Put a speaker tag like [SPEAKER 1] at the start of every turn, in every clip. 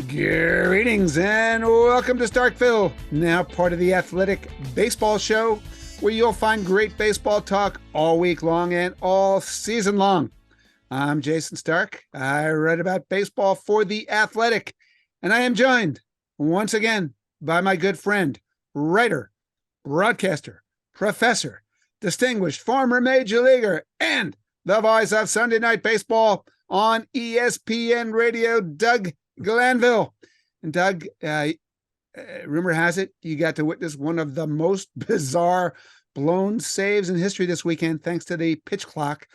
[SPEAKER 1] Greetings and welcome to Starkville, now part of the Athletic Baseball Show, where you'll find great baseball talk all week long and all season long. I'm Jason Stark. I write about baseball for The Athletic, and I am joined once again by my good friend, writer, broadcaster, professor, distinguished former major leaguer, and the voice of Sunday Night Baseball on ESPN Radio, Doug Glanville. And Doug, rumor has it you got to witness one of the most bizarre blown saves in history this weekend, thanks to the pitch clock.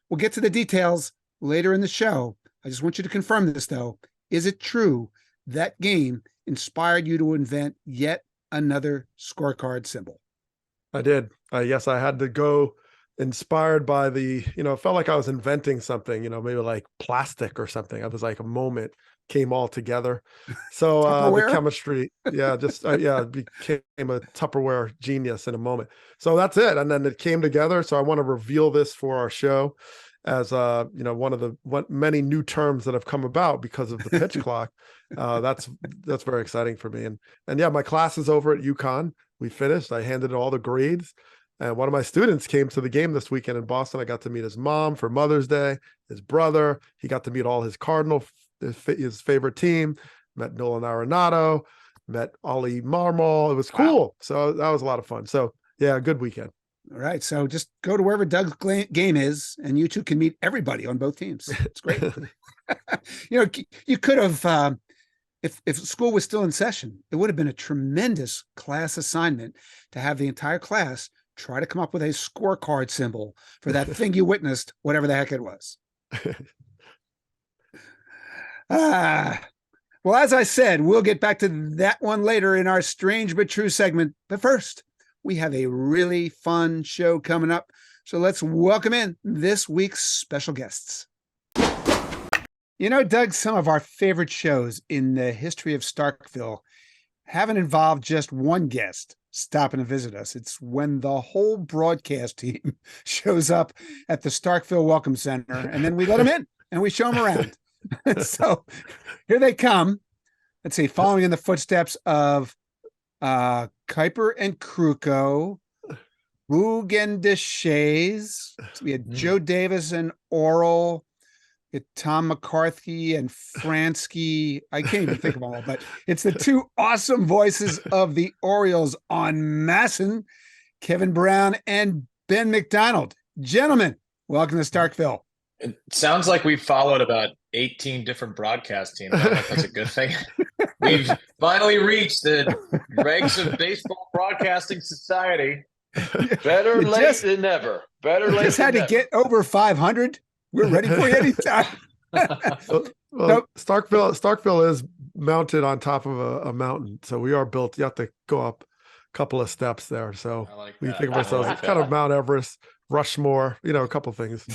[SPEAKER 1] We'll get to the details later in the show. I just want you to confirm this, though. Is it true that game inspired you to invent yet another scorecard symbol?
[SPEAKER 2] I did. Yes, I had to go inspired by it felt like I was inventing something, maybe like plastic or something. I was like a moment came all together. So the chemistry, became a Tupperware genius in a moment. So that's it. And then it came together. So I want to reveal this for our show as one of the many new terms that have come about because of the pitch clock. That's very exciting for me. And yeah, my class is over at UConn. We finished. I handed all the grades. And one of my students came to the game this weekend in Boston. I got to meet his mom for Mother's Day, his brother. He got to meet all his his favorite team, met Nolan Arenado, met Ollie Marmol. It was cool. Wow. So that was a lot of fun. So yeah, good weekend.
[SPEAKER 1] All right. So just go to wherever Doug's game is, and you two can meet everybody on both teams. It's great. You could have, if school was still in session, it would have been a tremendous class assignment to have the entire class try to come up with a scorecard symbol for that thing you witnessed, whatever the heck it was. Well, as I said, we'll get back to that one later in our Strange But True segment. But first, we have a really fun show coming up. So let's welcome in this week's special guests. Doug, some of our favorite shows in the history of Starkville haven't involved just one guest stopping to visit us. It's when the whole broadcast team shows up at the Starkville Welcome Center, and then we let them in and we show them around. So here they come. Let's see, following in the footsteps of Kuiper and Kruko, Boog and Deshays. So we had Joe Davis and Oral. Tom McCarthy and Fransky. I can't even think of them all, but it's the two awesome voices of the Orioles on Masson, Kevin Brown and Ben McDonald. Gentlemen, welcome to Starkville.
[SPEAKER 3] It sounds like we've followed about 18 different broadcast teams. I don't know if that's a good thing. We've finally reached the ranks of Baseball Broadcasting Society.
[SPEAKER 4] Better late than never. Better late
[SPEAKER 1] just had to get over 500. We're ready for you anytime.
[SPEAKER 2] Starkville is mounted on top of a mountain, so we are built. You have to go up a couple of steps there. So we think of ourselves kind of Mount Everest, Rushmore, a couple of things.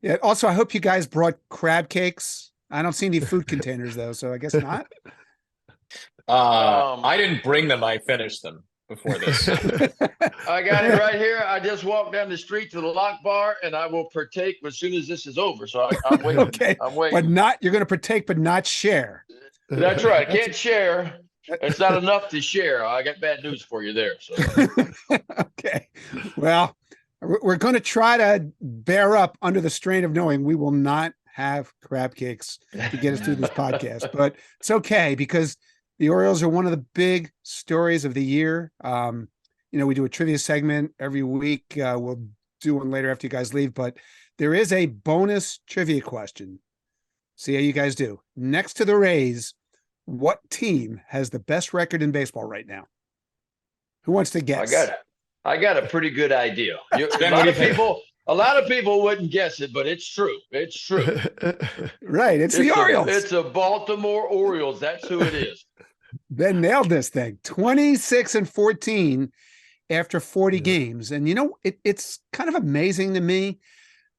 [SPEAKER 1] Yeah. Also, I hope you guys brought crab cakes. I don't see any food containers though, so I guess not.
[SPEAKER 3] I didn't bring them. I finished them before this.
[SPEAKER 4] I got it right here. I just walked down the street to the lock bar, and I will partake as soon as this is over. So I'm waiting.
[SPEAKER 1] Okay,
[SPEAKER 4] I'm waiting.
[SPEAKER 1] But you're going to partake, but not share.
[SPEAKER 4] That's right. I can't share. It's not enough to share. I got bad news for you there. So.
[SPEAKER 1] Okay. Well, we're going to try to bear up under the strain of knowing we will not have crab cakes to get us through this podcast, but it's okay because the Orioles are one of the big stories of the year. We do a trivia segment every week. We'll do one later after you guys leave, but there is a bonus trivia question. See how you guys do. Next to the Rays, what team has the best record in baseball right now? Who wants to guess?
[SPEAKER 4] I got a pretty good idea. A lot of people wouldn't guess it, but it's true. It's true.
[SPEAKER 1] Right. It's the Orioles.
[SPEAKER 4] It's the Baltimore Orioles. That's who it is.
[SPEAKER 1] Ben nailed this thing. 26-14 after 40 games. And it's kind of amazing to me.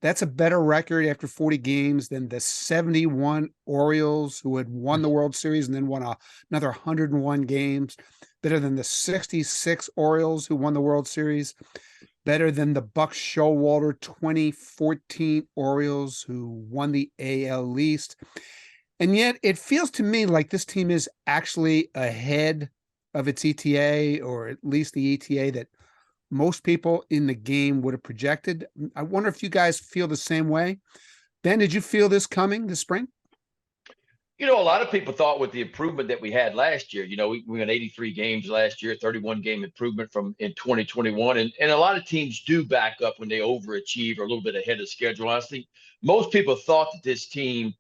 [SPEAKER 1] That's a better record after 40 games than the 71 Orioles who had won the World Series and then won another 101 games. Better than the 66 Orioles who won the World Series. Better than the Buck Showalter 2014 Orioles who won the AL East. And yet it feels to me like this team is actually ahead of its ETA, or at least the ETA that most people in the game would have projected. I wonder if you guys feel the same way. Ben, did you feel this coming this spring?
[SPEAKER 4] A lot of people thought with the improvement that we had last year, we won 83 games last year, 31 game improvement from in 2021. And a lot of teams do back up when they overachieve or a little bit ahead of schedule. I think most people thought that this team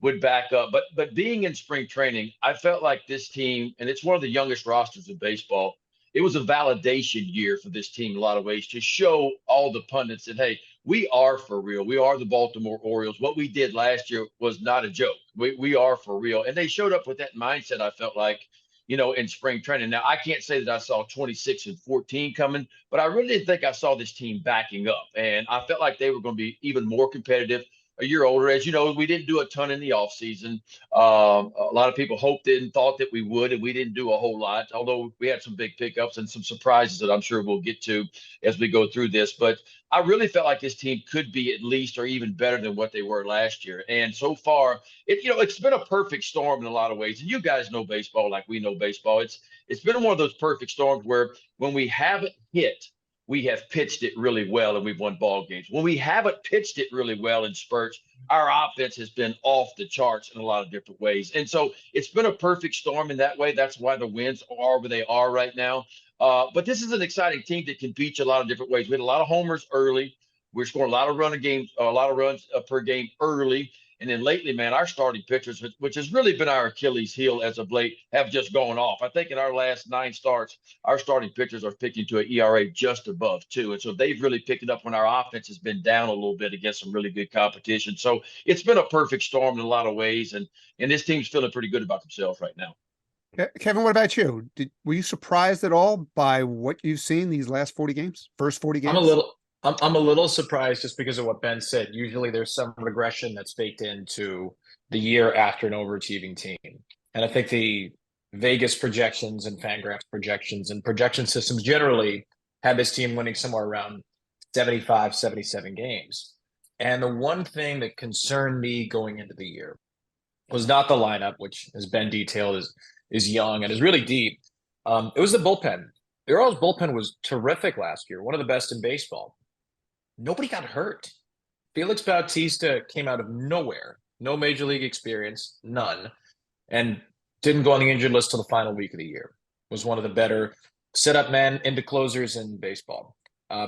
[SPEAKER 4] would back up. But being in spring training, I felt like this team, and it's one of the youngest rosters in baseball, it was a validation year for this team in a lot of ways to show all the pundits that, hey, we are for real. We are the Baltimore Orioles. What we did last year was not a joke. We are for real. And they showed up with that mindset, I felt like, in spring training. Now, I can't say that I saw 26-14 coming, but I really did think I saw this team backing up. And I felt like they were going to be even more competitive a year older. As you know, we didn't do a ton in the offseason. A lot of people hoped and thought that we would, and we didn't do a whole lot, although we had some big pickups and some surprises that I'm sure we'll get to as we go through this. But I really felt like this team could be at least or even better than what they were last year. And so far, it's been a perfect storm in a lot of ways. And you guys know baseball like we know baseball. It's been one of those perfect storms where when we haven't hit, we have pitched it really well and we've won ball games. When we haven't pitched it really well in spurts, our offense has been off the charts in a lot of different ways. And so it's been a perfect storm in that way. That's why the wins are where they are right now. But this is an exciting team that can beat you a lot of different ways. We had a lot of homers early. We're scoring a lot of runs per game early. And then lately, man, our starting pitchers, which has really been our Achilles heel as of late, have just gone off. I think in our last 9 starts, our starting pitchers are picking to an ERA just above 2. And so they've really picked it up when our offense has been down a little bit against some really good competition. So it's been a perfect storm in a lot of ways. And this team's feeling pretty good about themselves right now.
[SPEAKER 1] Kevin, what about you? Were you surprised at all by what you've seen these last 40 games, first 40 games?
[SPEAKER 3] I'm a little surprised just because of what Ben said. Usually there's some regression that's baked into the year after an overachieving team. And I think the Vegas projections and Fangraphs projections and projection systems generally had this team winning somewhere around 75, 77 games. And the one thing that concerned me going into the year was not the lineup, which, as Ben detailed, is young and is really deep. It was the bullpen. The Orioles bullpen was terrific last year, one of the best in baseball. Nobody got hurt. Felix Bautista came out of nowhere, no major league experience, none, and didn't go on the injured list till the final week of the year. Was one of the better setup men into closers in baseball.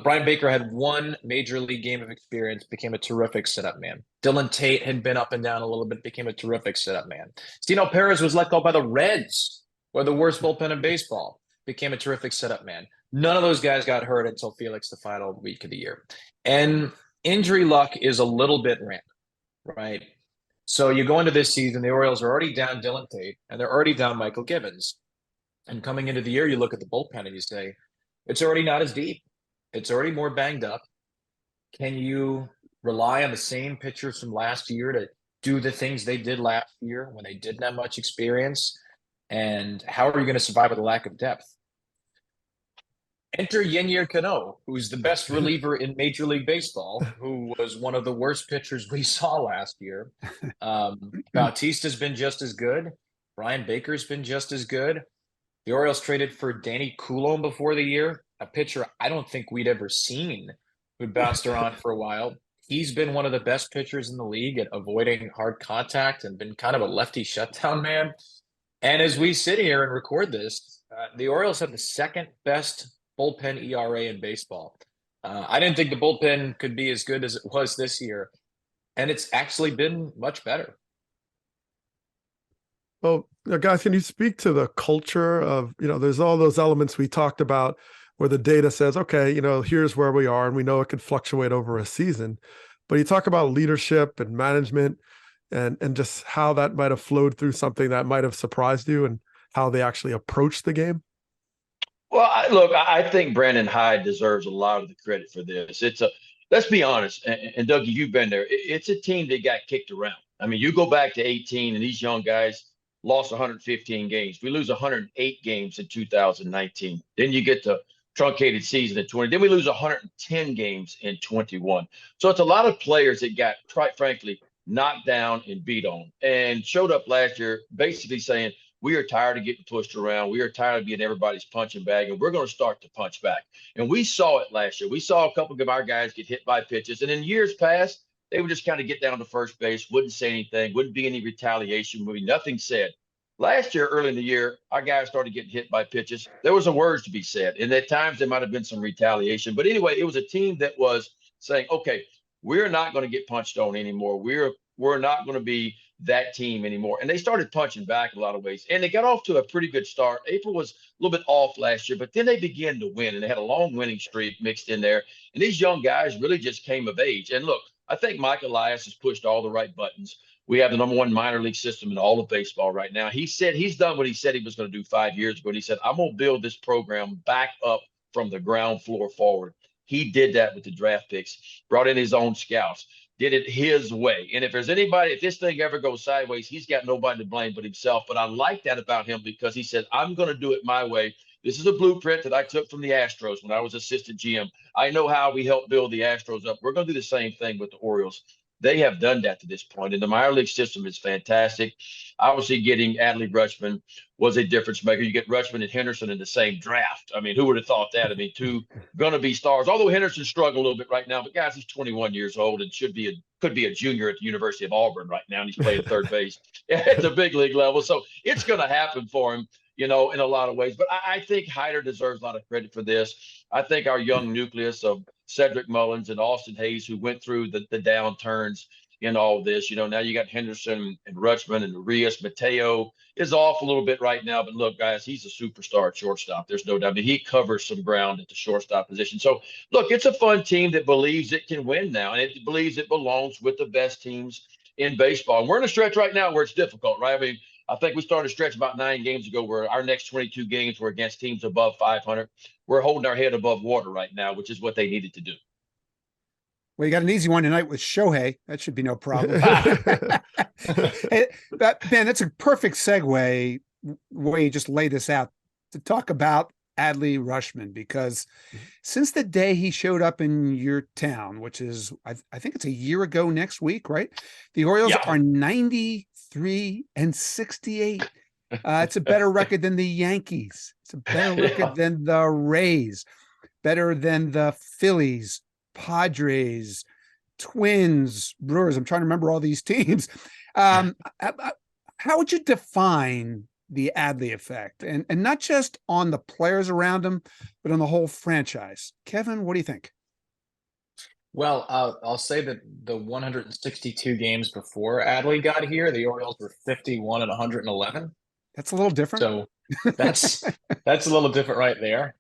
[SPEAKER 3] Brian Baker had 1 major league game of experience, became a terrific setup man. Dylan Tate had been up and down a little bit, became a terrific setup man. Steno Perez was let go by the Reds, or the worst bullpen in baseball, became a terrific setup man. None of those guys got hurt until Felix the final week of the year. And injury luck is a little bit random, right? So you go into this season, the Orioles are already down Dylan Tate, and they're already down Michael Gibbons. And coming into the year, you look at the bullpen and you say, it's already not as deep. It's already more banged up. Can you rely on the same pitchers from last year to do the things they did last year when they didn't have much experience? And how are you going to survive with a lack of depth? Enter Yennier Canó, who's the best reliever in Major League Baseball, who was one of the worst pitchers we saw last year. Bautista's been just as good. Brian Baker's been just as good. The Orioles traded for Danny Coulomb before the year, a pitcher I don't think we'd ever seen who bounced around for a while. He's been one of the best pitchers in the league at avoiding hard contact and been kind of a lefty shutdown man. And as we sit here and record this, the Orioles have the second best bullpen ERA in baseball. I didn't think the bullpen could be as good as it was this year, and it's actually been much better.
[SPEAKER 2] Well, guys, can you speak to the culture of, there's all those elements we talked about where the data says, okay, here's where we are, and we know it could fluctuate over a season. But you talk about leadership and management and just how that might have flowed through something that might have surprised you and how they actually approached the game.
[SPEAKER 4] Well, I think Brandon Hyde deserves a lot of the credit for this. Let's be honest, and Dougie, you've been there. It's a team that got kicked around. I mean, you go back to 18, and these young guys lost 115 games. We lose 108 games in 2019. Then you get the truncated season at 20. Then we lose 110 games in 21. So it's a lot of players that got, quite frankly, knocked down, and beat on, and showed up last year basically saying, we are tired of getting pushed around. We are tired of being everybody's punching bag, and we're going to start to punch back. And we saw it last year. We saw a couple of our guys get hit by pitches. And in years past, they would just kind of get down to first base, wouldn't say anything, wouldn't be any retaliation, would be nothing said. Last year, early in the year, our guys started getting hit by pitches. There was some words to be said. And at times there might have been some retaliation. But anyway, it was a team that was saying, okay, we're not going to get punched on anymore. We're not going to be that team anymore. And they started punching back in a lot of ways. And they got off to a pretty good start. April was a little bit off last year, but then they began to win, and they had a long winning streak mixed in there. And these young guys really just came of age. And look, I think Mike Elias has pushed all the right buttons. We have the #1 minor league system in all of baseball right now. He said he's done what he said he was going to do 5 years ago. And he said, I'm going to build this program back up from the ground floor forward. He did that with the draft picks, brought in his own scouts, did it his way. And if there's anybody, if this thing ever goes sideways, he's got nobody to blame but himself. But I like that about him because he said, I'm going to do it my way. This is a blueprint that I took from the Astros when I was assistant GM. I know how we helped build the Astros up. We're going to do the same thing with the Orioles. They have done that to this point, and the minor league system is fantastic. Obviously, getting Adley Rutschman was a difference maker. You get Rutschman and Henderson in the same draft. I mean, who would have thought that? I mean, two going to be stars. Although Henderson struggled a little bit right now, but guys, he's 21 years old and could be a junior at the University of Auburn right now, and he's playing third base at the big league level. So it's going to happen for him, in a lot of ways. But I think Hyder deserves a lot of credit for this. I think our young nucleus of Cedric Mullins and Austin Hayes, who went through the downturns in all of this, now you got Henderson and Rutschman and Urias. Mateo is off a little bit right now, but look, guys, he's a superstar at shortstop. There's no doubt. I mean, he covers some ground at the shortstop position. So look, it's a fun team that believes it can win now, and it believes it belongs with the best teams in baseball. And we're in a stretch right now where it's difficult, right? I mean, I think we started a stretch about 9 games ago where our next 22 games were against teams above 500. We're holding our head above water right now, which is what they needed to do.
[SPEAKER 1] Well, you got an easy one tonight with Shohei. That should be no problem. Man, that's a perfect segue way you just lay this out to talk about Adley Rutschman, because since the day he showed up in your town, which is, I think it's a year ago next week, right? The Orioles are 93-68. It's a better record than the Yankees. It's a better record than the Rays, better than the Phillies, Padres, Twins, Brewers. I'm trying to remember all these teams. How would you define the Adley effect, and not just on the players around him, but on the whole franchise? Kevin, what do you think?
[SPEAKER 3] Well, I'll say that the 162 games before Adley got here, the Orioles were 51 and 111.
[SPEAKER 1] That's a little different.
[SPEAKER 3] So that's a little different right there.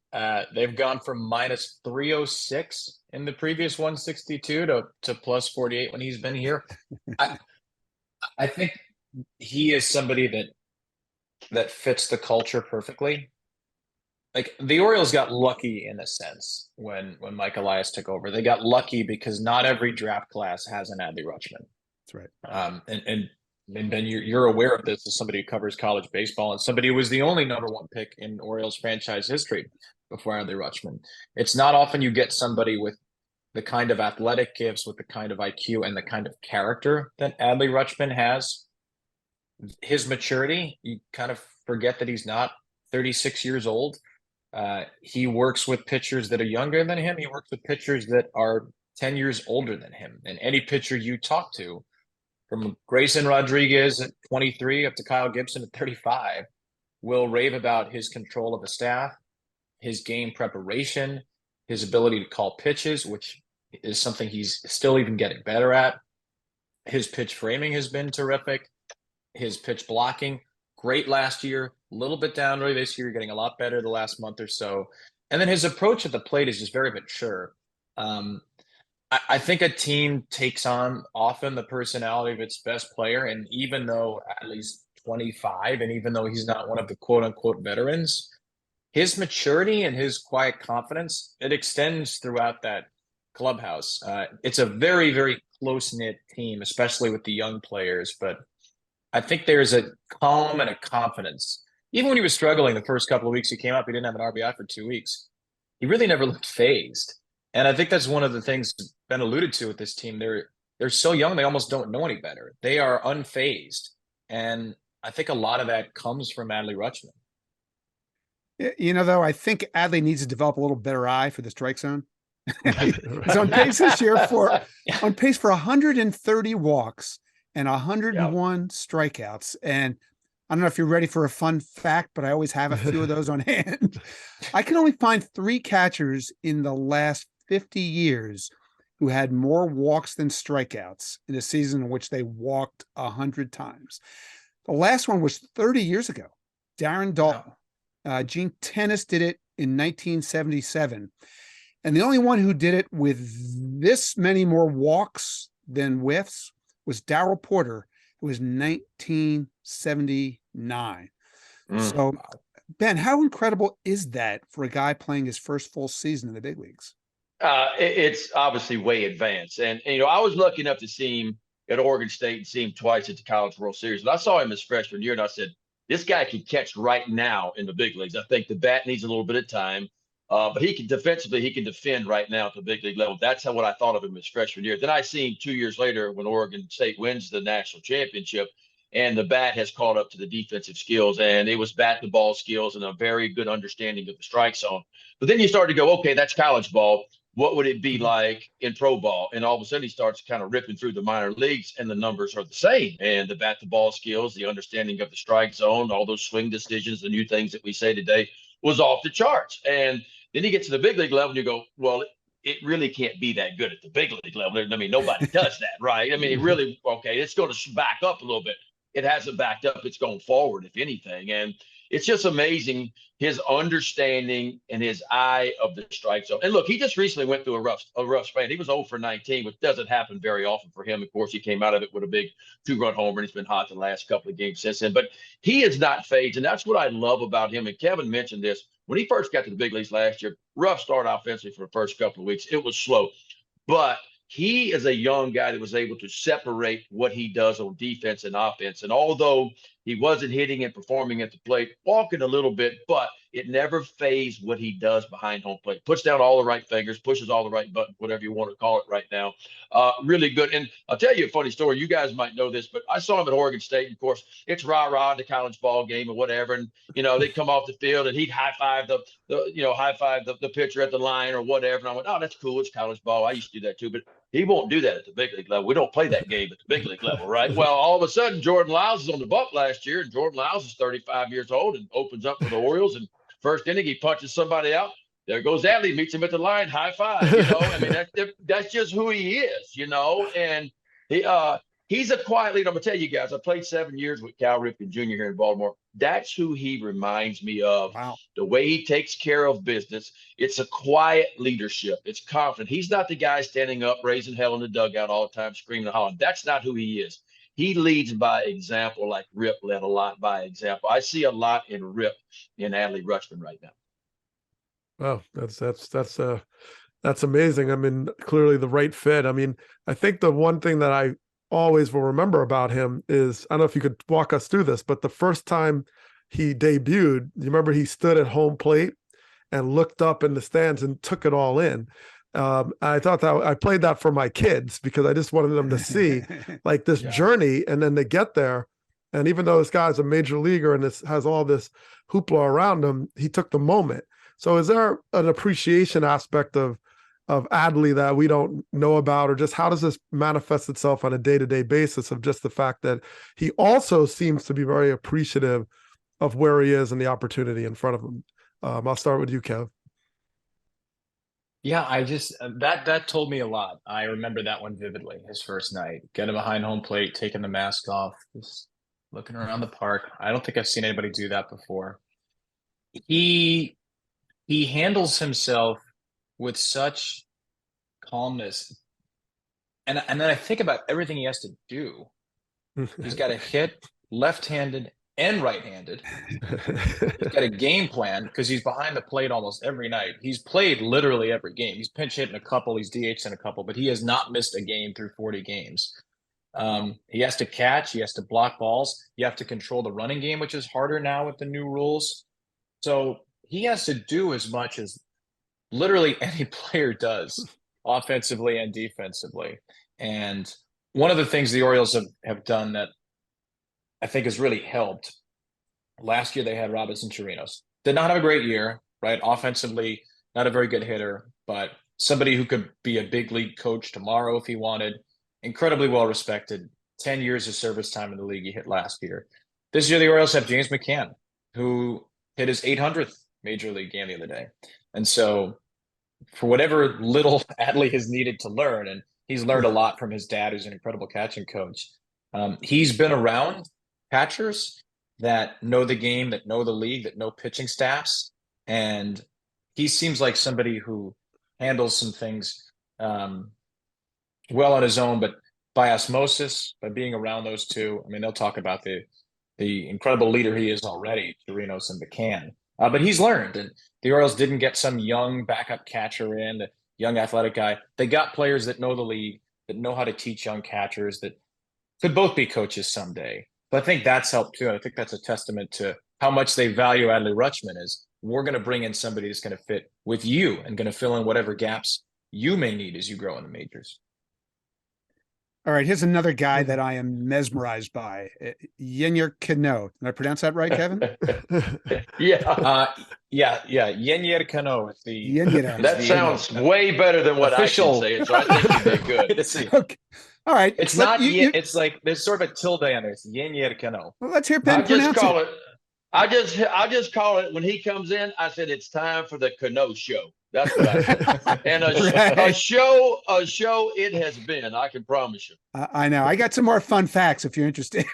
[SPEAKER 3] They've gone from minus 306 in the previous 162 to plus 48 when he's been here. I think he is somebody that fits the culture perfectly. Like, the Orioles got lucky in a sense when Mike Elias took over. They got lucky because not every draft class has an Adley Rutschman.
[SPEAKER 1] That's right.
[SPEAKER 3] And Ben, you're aware of this as somebody who covers college baseball and somebody who was the only #1 pick in Orioles franchise history before Adley Rutschman. It's not often you get somebody with the kind of athletic gifts, with the kind of IQ and the kind of character that Adley Rutschman has. His maturity, you kind of forget that he's not 36 years old. He works with pitchers that are younger than him. He works with pitchers that are 10 years older than him. And any pitcher you talk to, from Grayson Rodriguez at 23 up to Kyle Gibson at 35, will rave about his control of the staff, his game preparation, his ability to call pitches, which is something he's still even getting better at. His pitch framing has been terrific. His pitch blocking, great last year, a little bit down really this year, getting a lot better the last month or so. And then his approach at the plate is just very mature. I think a team takes on often the personality of its best player. And even though Adley's 25, and even though he's not one of the quote unquote veterans, his maturity and his quiet confidence, it extends throughout that clubhouse. It's a very, very close-knit team, especially with the young players. But I think there's a calm and a confidence. Even when he was struggling the first couple of weeks he came up, he didn't have an RBI for 2 weeks. He really never looked phased. And I think that's one of the things Ben alluded to with this team. they're so young, they almost don't know any better. They are unfazed. And I think a lot of that comes from Adley Rutschman.
[SPEAKER 1] Though, I think Adley needs to develop a little better eye for the strike zone. He's on pace this year for 130 walks and 101 strikeouts. And I don't know if you're ready for a fun fact, but I always have a few of those on hand. I can only find 3 catchers in the last 50 years who had more walks than strikeouts in a season in which they walked 100 times. The last one was 30 years ago. Darren Dalton. Gene Tennis did it in 1977. And the only one who did it with this many more walks than whiffs was Darryl Porter, who was 1979. So, Ben, how incredible is that for a guy playing his first full season in the big leagues?
[SPEAKER 4] It's obviously way advanced. And, I was lucky enough to see him at Oregon State and see him twice at the College World Series. And I saw him his freshman year, and I said, this guy can catch right now in the big leagues. I think the bat needs a little bit of time, but he can defend right now at the big league level. That's what I thought of him his freshman year. Then I see him 2 years later when Oregon State wins the national championship, and the bat has caught up to the defensive skills, and it was bat to ball skills and a very good understanding of the strike zone. But then you start to go, okay, that's college ball. What would it be like in pro ball? And all of a sudden he starts kind of ripping through the minor leagues, and the numbers are the same. And the bat to ball skills, the understanding of the strike zone, all those swing decisions, the new things that we say today was off the charts. And then you get to the big league level and you go, well, it really can't be that good at the big league level. I mean, nobody does that, right? I mean, it really, okay, it's going to back up a little bit. It hasn't backed up. It's going forward, if anything. And it's just amazing his understanding and his eye of the strike zone. And look, he just recently went through a rough span. He was 0 for 19, which doesn't happen very often for him. Of course, he came out of it with a big 2-run homer, and he's been hot the last couple of games since then. But he is not phased, and that's what I love about him. And Kevin mentioned this. When he first got to the big leagues last year, rough start offensively for the first couple of weeks. It was slow. But he is a young guy that was able to separate what he does on defense and offense. And although he wasn't hitting and performing at the plate, walking a little bit, but it never phased what he does behind home plate. Puts down all the right fingers, pushes all the right buttons, whatever you want to call it right now. Really good. And I'll tell you a funny story. You guys might know this, but I saw him at Oregon State. And of course, it's rah-rah in the college ball game or whatever. And, they'd come off the field and he'd high-five the pitcher at the line or whatever. And I went, oh, that's cool. It's college ball. I used to do that too. But he won't do that at the big league level. We don't play that game at the big league level, right? Well, all of a sudden, Jordan Lyles is on the bump last year, and Jordan Lyles is 35 years old and opens up for the Orioles. And first inning, he punches somebody out. There goes Adley, meets him at the line, high five. I mean, that's just who he is, and he's a quiet leader. I'm gonna tell you guys, I played 7 years with Cal Ripken Jr. here in Baltimore. That's who he reminds me of.
[SPEAKER 1] Wow.
[SPEAKER 4] The way he takes care of business. It's a quiet leadership. It's confident. He's not the guy standing up, raising hell in the dugout all the time, screaming and hollering. That's not who he is. He leads by example, like Rip led a lot by example. I see a lot in Rip in Adley Rutschman right now.
[SPEAKER 2] Wow, that's amazing. I mean, clearly the right fit. I mean, I think the one thing that I always will remember about him is, I don't know if you could walk us through this, but the first time he debuted, you remember he stood at home plate and looked up in the stands and took it all in. I thought that I played that for my kids because I just wanted them to see like this journey, and then they get there. And even though this guy's a major leaguer and this has all this hoopla around him, he took the moment. So is there an appreciation aspect of Adley that we don't know about, or just how does this manifest itself on a day-to-day basis of just the fact that he also seems to be very appreciative of where he is and the opportunity in front of him? I'll start with you, Kev.
[SPEAKER 3] Yeah, I just that told me a lot. I remember that one vividly. His first night, getting behind home plate, taking the mask off, just looking around the park. I don't think I've seen anybody do that before. He handles himself with such calmness, and then I think about everything he has to do. He's got to hit left-handed and right-handed. He's got a game plan because he's behind the plate almost every night. He's played literally every game. He's pinch hit in a couple, he's DH'd in a couple, but he has not missed a game through 40 games. He has to catch, he has to block balls, you have to control the running game, which is harder now with the new rules. So he has to do as much as literally any player does, offensively and defensively. And one of the things the Orioles have done that I think has really helped. Last year they had Robinson Chirinos. Did not have a great year, right? Offensively, not a very good hitter, but somebody who could be a big league coach tomorrow if he wanted. Incredibly well respected. 10 years of service time in the league he hit last year. This year the Orioles have James McCann, who hit his 800th major league game the other day. And so for whatever little Adley has needed to learn, and he's learned a lot from his dad, who's an incredible catching coach, he's been around catchers that know the game, that know the league, that know pitching staffs. And he seems like somebody who handles some things well on his own, but by osmosis, by being around those two. I mean, they'll talk about the incredible leader he is already, Chirinos and McCann. But he's learned, and the Orioles didn't get some young backup catcher in, the young athletic guy. They got players that know the league, that know how to teach young catchers, that could both be coaches someday. But I think that's helped too. And I think that's a testament to how much they value Adley Rutschman. Is we're going to bring in somebody that's going to fit with you and going to fill in whatever gaps you may need as you grow in the majors.
[SPEAKER 1] All right, here's another guy that I am mesmerized by, Yennier Canó. Did I pronounce that right, Kevin?
[SPEAKER 4] Yeah.
[SPEAKER 3] Yennier Canó.
[SPEAKER 4] That sounds way better than what official... I can say it, so I think you did good.
[SPEAKER 3] Let's see.
[SPEAKER 1] Okay. All right.
[SPEAKER 3] It's not. It's like there's sort of a tilde on there. It's Yennier Canó.
[SPEAKER 1] Well, let's hear Ben pronounce it.
[SPEAKER 4] I just call it when he comes in. I said it's time for the Canó show. That's what I said. And a show it has been. I can promise you.
[SPEAKER 1] I know. I got some more fun facts if you're interested.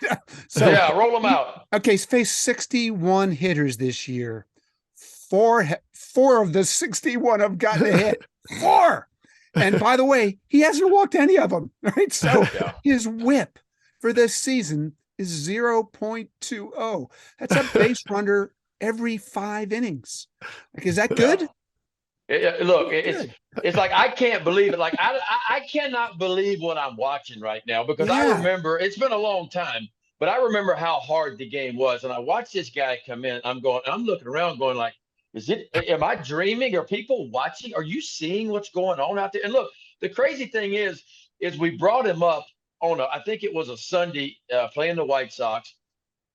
[SPEAKER 4] So yeah, roll them out.
[SPEAKER 1] Okay, he's faced 61 hitters this year. Four of the 61 have gotten a hit. 4. And by the way, he hasn't walked any of them. Right. So his whip for this season is 0.20. That's a base runner every 5 innings. Like, is that good?
[SPEAKER 4] Look, it's like I can't believe it. Like I cannot believe what I'm watching right now, because I remember it's been a long time, but I remember how hard the game was. And I watched this guy come in. I'm looking around going like, am I dreaming? Are people watching? Are you seeing what's going on out there? And look, the crazy thing is we brought him up on I think it was a Sunday playing the White Sox.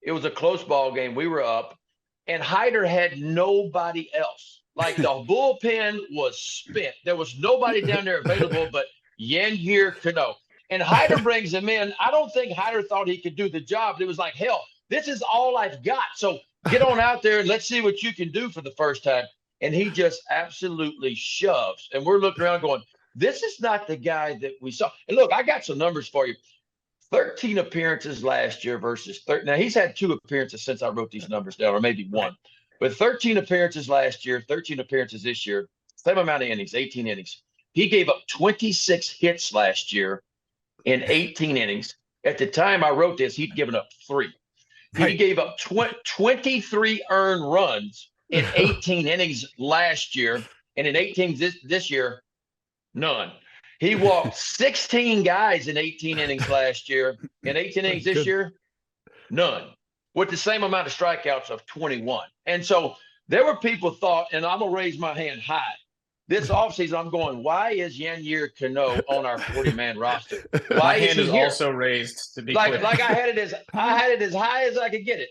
[SPEAKER 4] It was a close ball game. We were up, and Hyder had nobody else. Like the bullpen was spent. There was nobody down there available but Yennier Canó. And Hyder brings him in. I don't think Hyder thought he could do the job. It was like, hell, this is all I've got. So get on out there and let's see what you can do for the first time. And he just absolutely shoves. And we're looking around going, this is not the guy that we saw. And look, I got some numbers for you. 13 appearances last year versus 30. Now, he's had 2 appearances since I wrote these numbers down, or maybe 1. But 13 appearances last year, 13 appearances this year, same amount of innings, 18 innings. He gave up 26 hits last year in 18 innings. At the time I wrote this, he'd given up 3. He gave up 23 earned runs in 18 innings last year. And in 18 this year, none. He walked 16 guys in 18 innings last year. In 18 innings this year, none. With the same amount of strikeouts of 21. And so there were people thought, and I'm going to raise my hand high. This offseason, I'm going, why is Yennier Canó on our 40-man roster? Why
[SPEAKER 3] my hand is also raised, to be clear.
[SPEAKER 4] Like I had it as high as I could get it.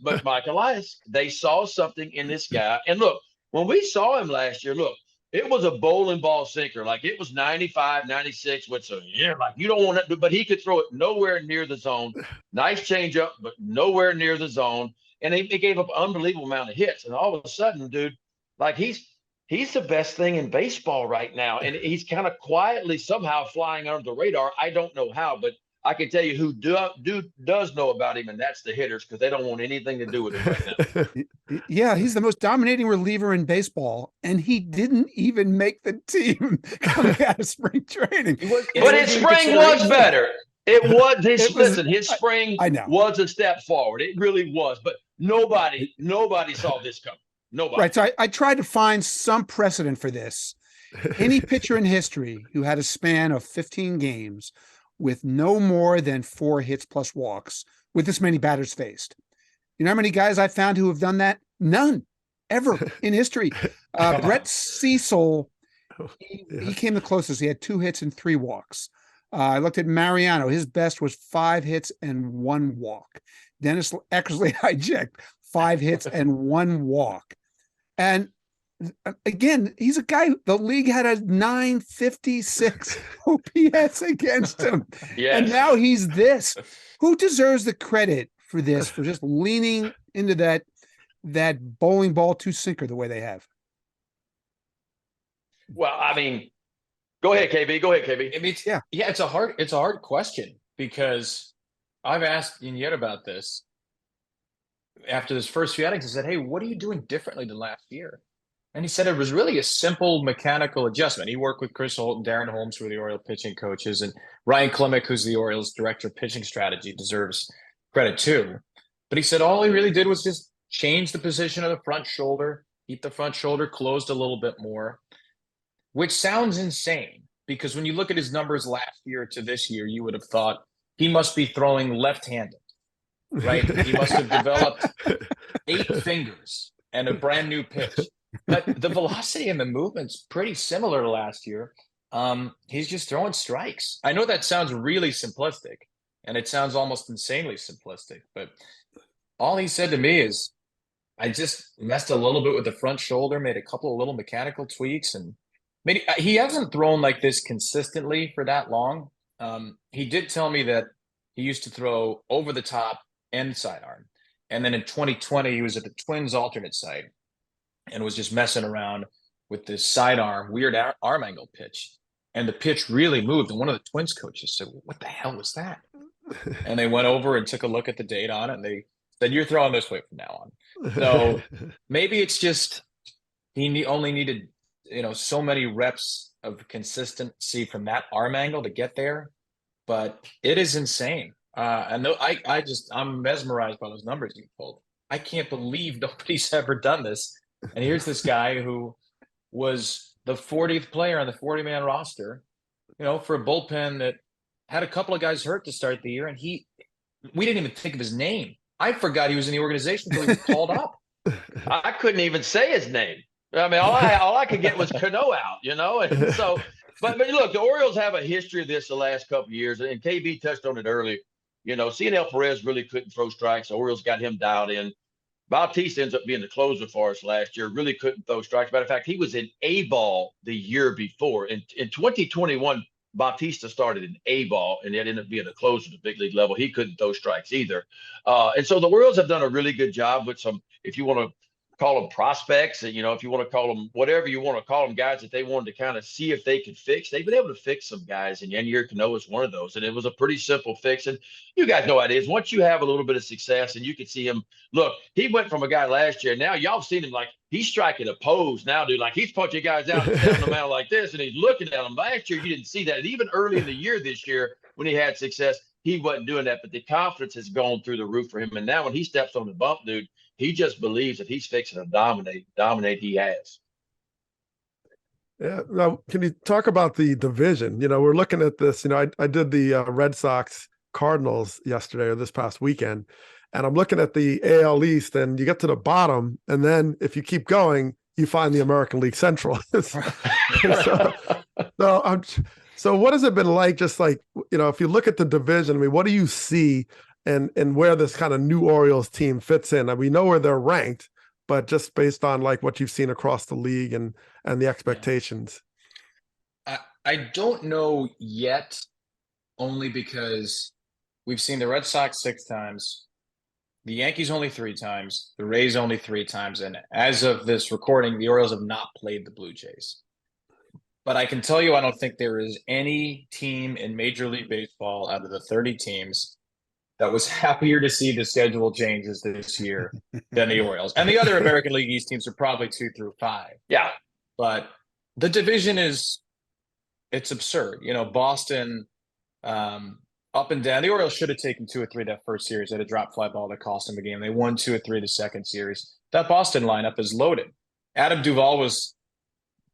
[SPEAKER 4] But Mike Elias, they saw something in this guy. And look, when we saw him last year, look, it was a bowling ball sinker. Like it was 95, 96 with some, like you don't want to, but he could throw it nowhere near the zone. Nice changeup, but nowhere near the zone. And he gave up an unbelievable amount of hits. And all of a sudden, dude, like he's the best thing in baseball right now. And he's kind of quietly somehow flying under the radar. I don't know how, but I can tell you who does know about him, and that's the hitters, because they don't want anything to do with him right
[SPEAKER 1] now. Yeah, he's the most dominating reliever in baseball, and he didn't even make the team coming out of spring training.
[SPEAKER 4] But his spring was better. His spring was a step forward. It really was. But nobody saw this coming. Nobody.
[SPEAKER 1] Right. So I tried to find some precedent for this. Any pitcher in history who had a span of 15 games with no more than 4 hits plus walks with this many batters faced. You know how many guys I found who have done that? None, ever in history. Brett Cecil, he came the closest. He had 2 hits and 3 walks. I looked at Mariano. His best was 5 hits and 1 walk. Dennis Eckersley hijacked 5 hits and 1 walk. And again, he's a guy, the league had a 956 OPS against him.
[SPEAKER 4] Yes.
[SPEAKER 1] And now he's this. Who deserves the credit for this, for just leaning into that bowling ball 2-sinker the way they have?
[SPEAKER 4] Well, I mean, go ahead, KB. Go ahead, KB.
[SPEAKER 3] I mean, it's a hard question, because I've asked Yennier about this after this first few outings. I said, hey, what are you doing differently than last year? And he said it was really a simple mechanical adjustment. He worked with Chris Holt and Darren Holmes, who are the Orioles pitching coaches, and Ryan Klimek, who's the Orioles director of pitching strategy, deserves credit too. But he said all he really did was just change the position of the front shoulder, keep the front shoulder closed a little bit more, which sounds insane, because when you look at his numbers last year to this year, you would have thought he must be throwing left-handed, right? He must have developed 8 fingers and a brand new pitch. But the velocity and the movement's pretty similar to last year. He's just throwing strikes. I know that sounds really simplistic, and it sounds almost insanely simplistic, but all he said to me is, I just messed a little bit with the front shoulder, made a couple of little mechanical tweaks, and maybe he hasn't thrown like this consistently for that long. He did tell me that he used to throw over the top and sidearm. And then in 2020, he was at the Twins alternate site and was just messing around with this sidearm, weird arm angle pitch. And the pitch really moved. And one of the Twins coaches said, what the hell was that? And they went over and took a look at the data on it. And they said, you're throwing this way from now on. So maybe it's just he only needed, so many reps of consistency from that arm angle to get there. But it is insane. And I'm mesmerized by those numbers you pulled. I can't believe nobody's ever done this. And here's this guy who was the 40th player on the 40-man roster, for a bullpen that had a couple of guys hurt to start the year. And we didn't even think of his name. I forgot he was in the organization until he was called up.
[SPEAKER 4] I couldn't even say his name. I mean, all I could get was Canó out, And so, but look, the Orioles have a history of this the last couple of years, and KB touched on it earlier. CNL Perez really couldn't throw strikes. The Orioles got him dialed in. Bautista ends up being the closer for us last year, really couldn't throw strikes. Matter of fact, he was in A-ball the year before. In 2021, Bautista started in A-ball, and that ended up being a closer to big league level. He couldn't throw strikes either. And so the Orioles have done a really good job with some, if you want to call them prospects, and if you want to call them whatever you want to call them, guys that they wanted to kind of see if they could fix. They've been able to fix some guys, and Yennier Canó is one of those. And it was a pretty simple fix. And you guys know how it is. Once you have a little bit of success, and you can see him. Look, he went from a guy last year. Now y'all seen him like he's striking a pose now, dude. Like he's punching guys out and down the mound like this, and he's looking at them. Last year you didn't see that. And even early in the year this year when he had success, he wasn't doing that. But the confidence has gone through the roof for him. And now when he steps on the bump, dude, he just believes that he's fixing to dominate he has.
[SPEAKER 2] Yeah. Now, can you talk about the division? We're looking at this, I did the Red Sox Cardinals yesterday or this past weekend, and I'm looking at the AL East, and you get to the bottom, and then if you keep going, you find the American League Central. So what has it been like? Just like, if you look at the division, I mean, what do you see and where this kind of new Orioles team fits in? And we know where they're ranked, but just based on like what you've seen across the league and the expectations.
[SPEAKER 3] I don't know yet, only because we've seen the Red Sox 6 times, the Yankees only 3 times, the Rays only 3 times, and as of this recording, the Orioles have not played the Blue Jays. But I can tell you, I don't think there is any team in Major League Baseball out of the 30 teams that was happier to see the schedule changes this year than the Orioles. And the other American League East teams are probably 2 through 5.
[SPEAKER 4] Yeah.
[SPEAKER 3] But the division it's absurd. Boston, up and down. The Orioles should have taken 2 or 3 that first series. They had a drop fly ball that cost them a game. They won 2 or 3 the second series. That Boston lineup is loaded. Adam Duvall was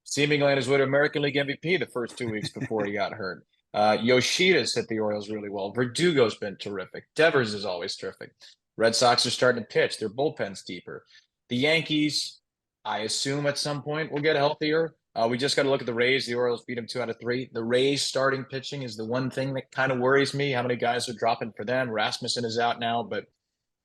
[SPEAKER 3] seemingly on his way to American League MVP the first 2 weeks before he got hurt. Yoshida's hit the Orioles really well. Verdugo's been terrific. Devers is always terrific. Red Sox are starting to pitch. Their bullpen's deeper. The Yankees, I assume at some point will get healthier. We just got to look at the Rays. The Orioles beat them 2 out of 3. The Rays starting pitching is the one thing that kind of worries me. How many guys are dropping for them? Rasmussen is out now. But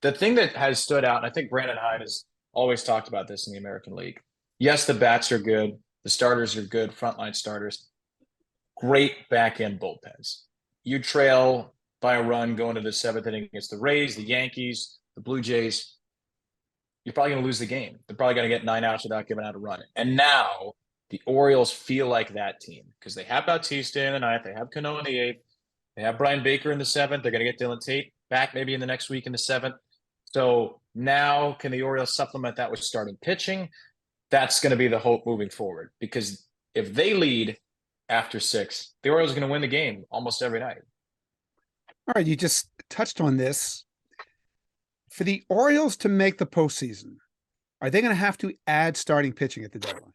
[SPEAKER 3] the thing that has stood out, and I think Brandon Hyde has always talked about this in the American League. Yes, the bats are good. The starters are good, frontline starters. Great back-end bullpens. You trail by a run going to the 7th inning against the Rays, the Yankees, the Blue Jays. You're probably going to lose the game. They're probably going to get 9 outs without giving out a run. And now the Orioles feel like that team because they have Bautista in the 9th. They have Canó in the 8th. They have Brian Baker in the 7th. They're going to get Dylan Tate back maybe in the next week in the 7th. So now can the Orioles supplement that with starting pitching? That's going to be the hope moving forward, because if they lead after 6, the Orioles are going to win the game almost every night.
[SPEAKER 1] All right, you just touched on this. For the Orioles to make the postseason, are they going to have to add starting pitching at the deadline?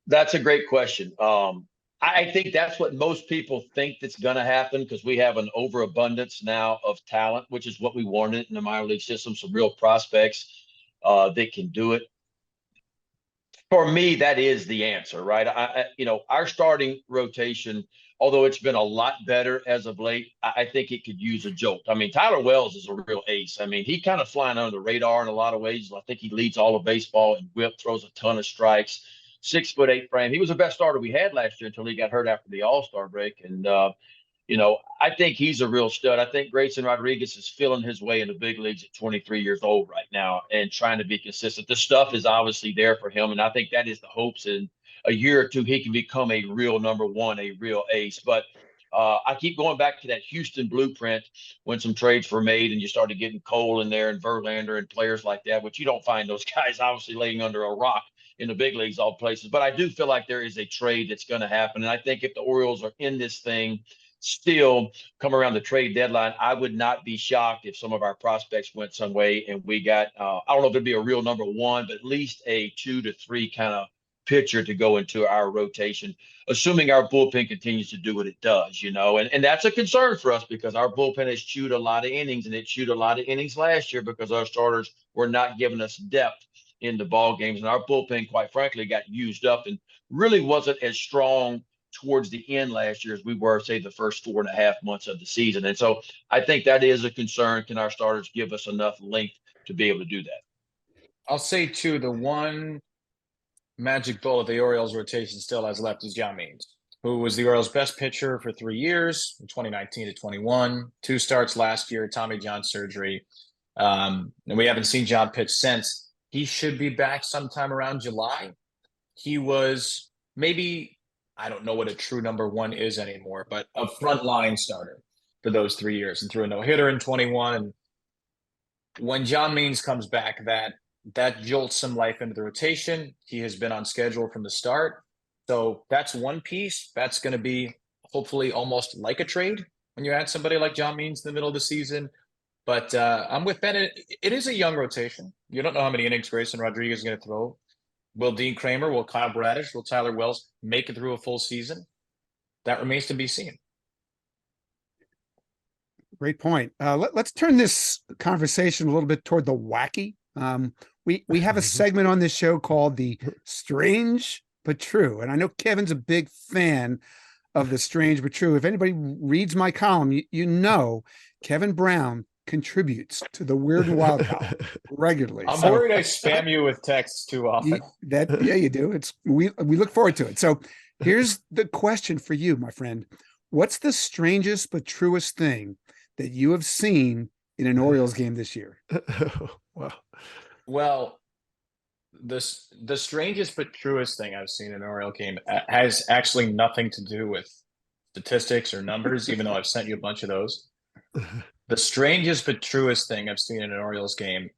[SPEAKER 4] That's a great question. I think that's what most people think that's going to happen, because we have an overabundance now of talent, which is what we wanted in the minor league system, some real prospects that can do it. For me, that is the answer, right? Our starting rotation, although it's been a lot better as of late, I think it could use a jolt. I mean, Tyler Wells is a real ace. I mean, he kind of flying under the radar in a lot of ways. I think he leads all of baseball and whip, throws a ton of strikes. 6'8" frame. He was the best starter we had last year until he got hurt after the All-Star break. And I think he's a real stud. I think Grayson Rodriguez is feeling his way in the big leagues at 23 years old right now and trying to be consistent. The stuff is obviously there for him, and I think that is the hopes in a year or two he can become a real number one, a real ace. But I keep going back to that Houston blueprint when some trades were made and you started getting Cole in there and Verlander and players like that, which you don't find those guys obviously laying under a rock in the big leagues, all places. But I do feel like there is a trade that's going to happen. And I think if the Orioles are in this thing still come around the trade deadline, I would not be shocked if some of our prospects went some way and we got, I don't know if it'd be a real number one, but at least a 2 to 3 kind of pitcher to go into our rotation, assuming our bullpen continues to do what it does, and that's a concern for us because our bullpen has chewed a lot of innings, and it chewed a lot of innings last year because our starters were not giving us depth in the ball games. And our bullpen, quite frankly, got used up and really wasn't as strong towards the end last year as we were, say, the first 4.5 months of the season. And so I think that is a concern. Can our starters give us enough length to be able to do that?
[SPEAKER 3] I'll say, too, the one magic bullet the Orioles rotation still has left is John Means, who was the Orioles' best pitcher for 3 years, from 2019 to 21, 2 starts last year, Tommy John surgery. And we haven't seen John pitch since. He should be back sometime around July. He was maybe, I don't know what a true number one is anymore, but a frontline starter for those 3 years and threw a no-hitter in 21. And when John Means comes back, that jolts some life into the rotation. He has been on schedule from the start. So that's one piece. That's going to be hopefully almost like a trade when you add somebody like John Means in the middle of the season. But I'm with Ben. It is a young rotation. You don't know how many innings Grayson Rodriguez is going to throw. Will Dean Kramer, will Kyle Bradish, will Tyler Wells make it through a full season? That remains to be seen.
[SPEAKER 1] Great point. Let's turn this conversation a little bit toward the wacky. We have a segment on this show called the Strange But True. And I know Kevin's a big fan of the Strange But True. If anybody reads my column, you know Kevin Brown contributes to the Weird and Wild column regularly.
[SPEAKER 3] I'm worried I spam you with texts too often.
[SPEAKER 1] Yeah, you do. We look forward to it. So here's the question for you, my friend. What's the strangest but truest thing that you have seen in an Orioles game this year?
[SPEAKER 2] Wow.
[SPEAKER 3] Well, the strangest but truest thing I've seen in an Oriole game has actually nothing to do with statistics or numbers, even though I've sent you a bunch of those. The strangest but truest thing I've seen in an Orioles game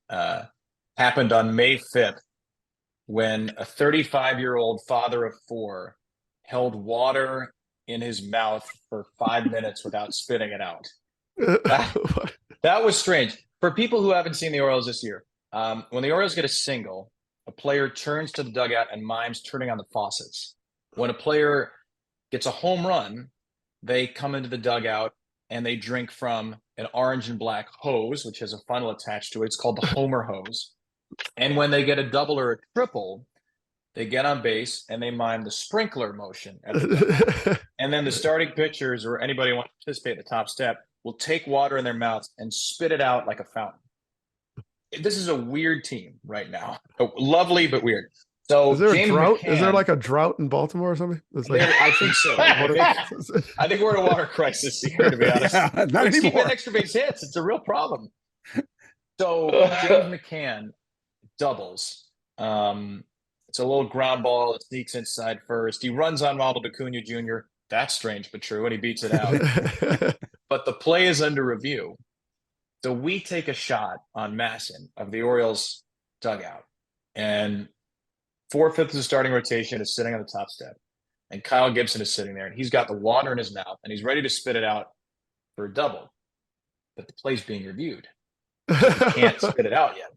[SPEAKER 3] happened on May 5th when a 35-year-old father of 4 held water in his mouth for 5 minutes without spitting it out. That was strange. For people who haven't seen the Orioles this year, when the Orioles get a single, a player turns to the dugout and mimes turning on the faucets. When a player gets a home run, they come into the dugout and they drink from an orange and black hose, which has a funnel attached to it. It's called the Homer hose. And when they get a double or a triple, They get on base and they mime the sprinkler motion at the dugout. And then the starting pitchers or anybody who wants to participate at the top step will take water in their mouths and spit it out like a fountain. This is a weird team right now. Lovely, but weird. So
[SPEAKER 2] is there
[SPEAKER 3] James
[SPEAKER 2] a drought?
[SPEAKER 3] McCann,
[SPEAKER 2] is there like a drought in Baltimore or something? Like,
[SPEAKER 3] I think so. I think we're in a water crisis here, to be honest.
[SPEAKER 1] Yeah, not
[SPEAKER 3] Let's keep
[SPEAKER 1] anymore.
[SPEAKER 3] in extra base hits. It's a real problem. So James McCann doubles. It's a little ground ball. It sneaks inside first. He runs on Ronald Acuna Jr. That's strange but true, and he beats it out. But the play is under review. So we take a shot on Masson of the Orioles dugout. And 4/5 of the starting rotation is sitting on the top step. And Kyle Gibson is sitting there, and he's got the water in his mouth, and he's ready to spit it out for a double. But the play's being reviewed. So he can't spit it out yet.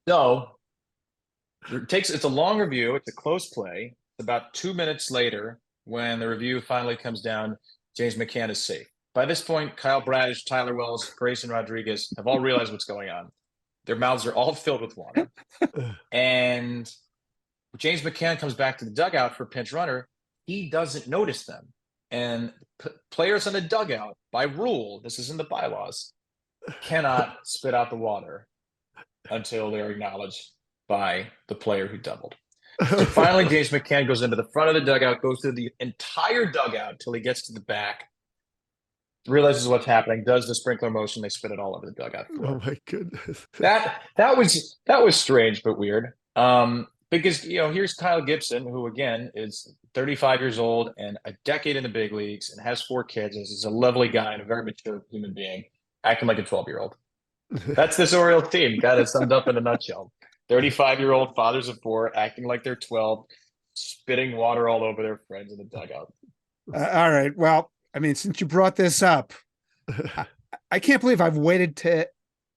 [SPEAKER 3] So it's a long review. It's a close play. It's about 2 minutes later when the review finally comes down. James McCann is safe. By this point, Kyle Bradish, Tyler Wells, Grayson Rodriguez have all realized what's going on. Their mouths are all filled with water. And James McCann comes back to the dugout for pinch runner. He doesn't notice them. And players on the dugout, by rule, this is in the bylaws, cannot spit out the water until they're acknowledged by the player who doubled. So finally, James McCann goes into the front of the dugout, goes through the entire dugout till he gets to the back, realizes what's happening, does the sprinkler motion, they spit it all over the dugout floor.
[SPEAKER 2] Oh my goodness.
[SPEAKER 3] That was strange but weird. Because here's Kyle Gibson, who again is 35 years old and a decade in the big leagues and has 4 kids. Is a lovely guy and a very mature human being, acting like a 12-year-old. That's this Orioles team. Got it summed up in a nutshell. 35-year-old fathers of 4 acting like they're 12, spitting water all over their friends in the dugout.
[SPEAKER 1] All right. Well, I mean, since you brought this up, I can't believe I've waited to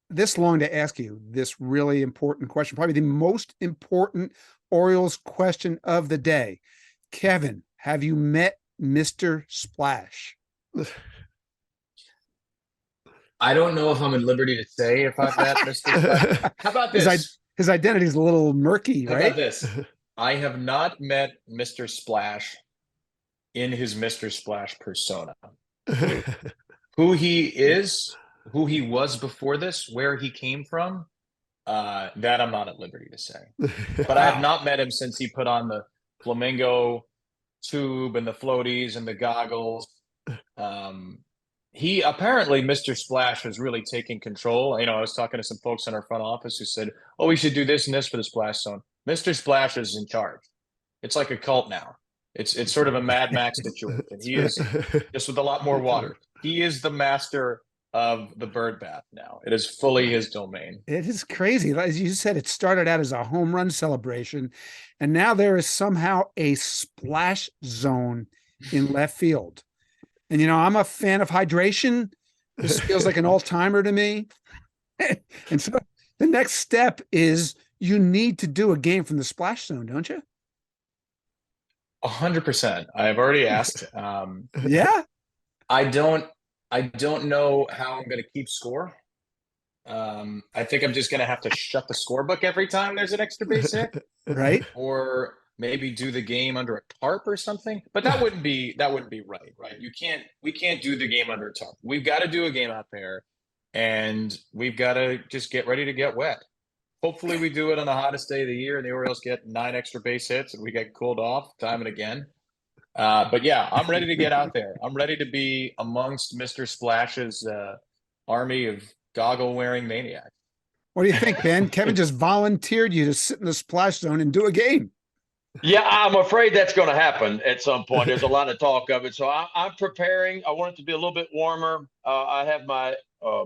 [SPEAKER 1] this long to ask you this really important question, probably the most important Orioles question of the day. Kevin, have you met Mr. Splash?
[SPEAKER 3] I don't know if I'm at liberty to say if I've met Mr. Splash. How about this?
[SPEAKER 1] His identity is a little murky, right?
[SPEAKER 3] How about this? I have not met Mr. Splash in his Mr. Splash persona. Who he is, who he was before this, where he came from, that I'm not at liberty to say. But I have not met him since he put on the flamingo tube and the floaties and the goggles. He apparently, Mr. Splash, was really taking control. I was talking to some folks in our front office who said, "Oh, we should do this and this for the Splash Zone." Mr. Splash is in charge. It's like a cult now. It's sort of a Mad Max situation. He is just with a lot more water. He is the master of the bird bath now. It is fully his domain.
[SPEAKER 1] It is crazy. As you said, it started out as a home run celebration, and now there is somehow a splash zone in left field. And, I'm a fan of hydration. This feels like an all-timer to me. And so the next step is you need to do a game from the splash zone, don't you?
[SPEAKER 3] 100%. I've already asked.
[SPEAKER 1] Yeah.
[SPEAKER 3] I don't know how I'm going to keep score. I think I'm just going to have to shut the scorebook every time there's an extra base hit,
[SPEAKER 1] right?
[SPEAKER 3] Or maybe do the game under a tarp or something. But that wouldn't be right? We can't do the game under a tarp. We've got to do a game out there, and we've got to just get ready to get wet. Hopefully we do it on the hottest day of the year and the Orioles get 9 extra base hits and we get cooled off time and again. But yeah, I'm ready to get out there. I'm ready to be amongst Mr. Splash's army of goggle-wearing maniacs.
[SPEAKER 1] What do you think, Ben? Kevin just volunteered you to sit in the splash zone and do a game.
[SPEAKER 4] Yeah, I'm afraid that's going to happen at some point. There's a lot of talk of it. So I'm preparing. I want it to be a little bit warmer. I have my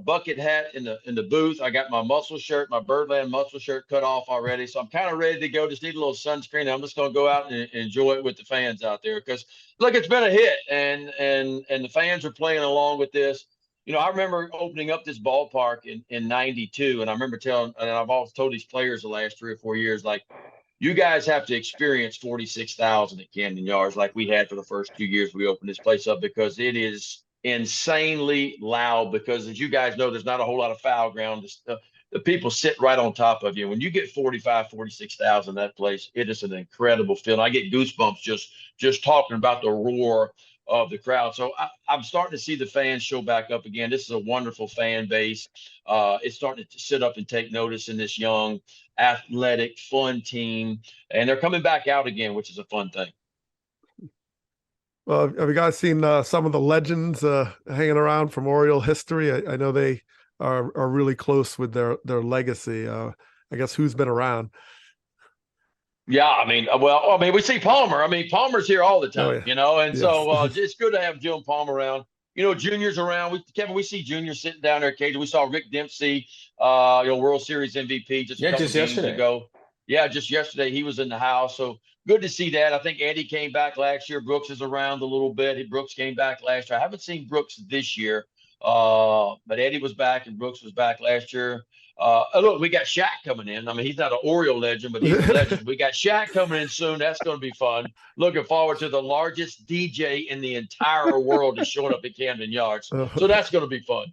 [SPEAKER 4] bucket hat in the booth. I got my muscle shirt, my Birdland muscle shirt cut off already. So I'm kind of ready to go. Just need a little sunscreen. I'm just going to go out and enjoy it with the fans out there. Because, look, it's been a hit. And the fans are playing along with this. I remember opening up this ballpark in 92. And I remember and I've always told these players the last 3 or 4 years, like, you guys have to experience 46,000 at Camden Yards like we had for the first 2 years we opened this place up, because it is insanely loud. Because as you guys know, there's not a whole lot of foul ground. the people sit right on top of you. When you get 45, 46,000 that place, it is an incredible feeling. I get goosebumps just talking about the roar of the crowd. So I'm starting to see the fans show back up again. This is a wonderful fan base. It's starting to sit up and take notice in this young, athletic, fun team. And they're coming back out again, which is a fun thing.
[SPEAKER 2] Well, have you guys seen some of the legends hanging around from Oriole history? I know they are really close with their legacy. I guess who's been around?
[SPEAKER 4] Yeah, I mean, we see Palmer. I mean, Palmer's here all the time, and
[SPEAKER 2] yes.
[SPEAKER 4] so it's good to have Jim Palmer around. Junior's around. Kevin, we see Junior sitting down there occasionally. We saw Rick Dempsey, World Series MVP just a couple games
[SPEAKER 3] yesterday.
[SPEAKER 4] ago. Yeah, just yesterday he was in the house. So good to see that. I think Andy came back last year. Brooks is around a little bit. Brooks came back last year. I haven't seen Brooks this year, but Eddie was back and Brooks was back last year. Look, we got Shaq coming in. I mean, he's not an Oriole legend, but he's a legend. We got Shaq coming in soon. That's going to be fun. Looking forward to the largest DJ in the entire world is showing up at Camden Yards. So that's going to be fun.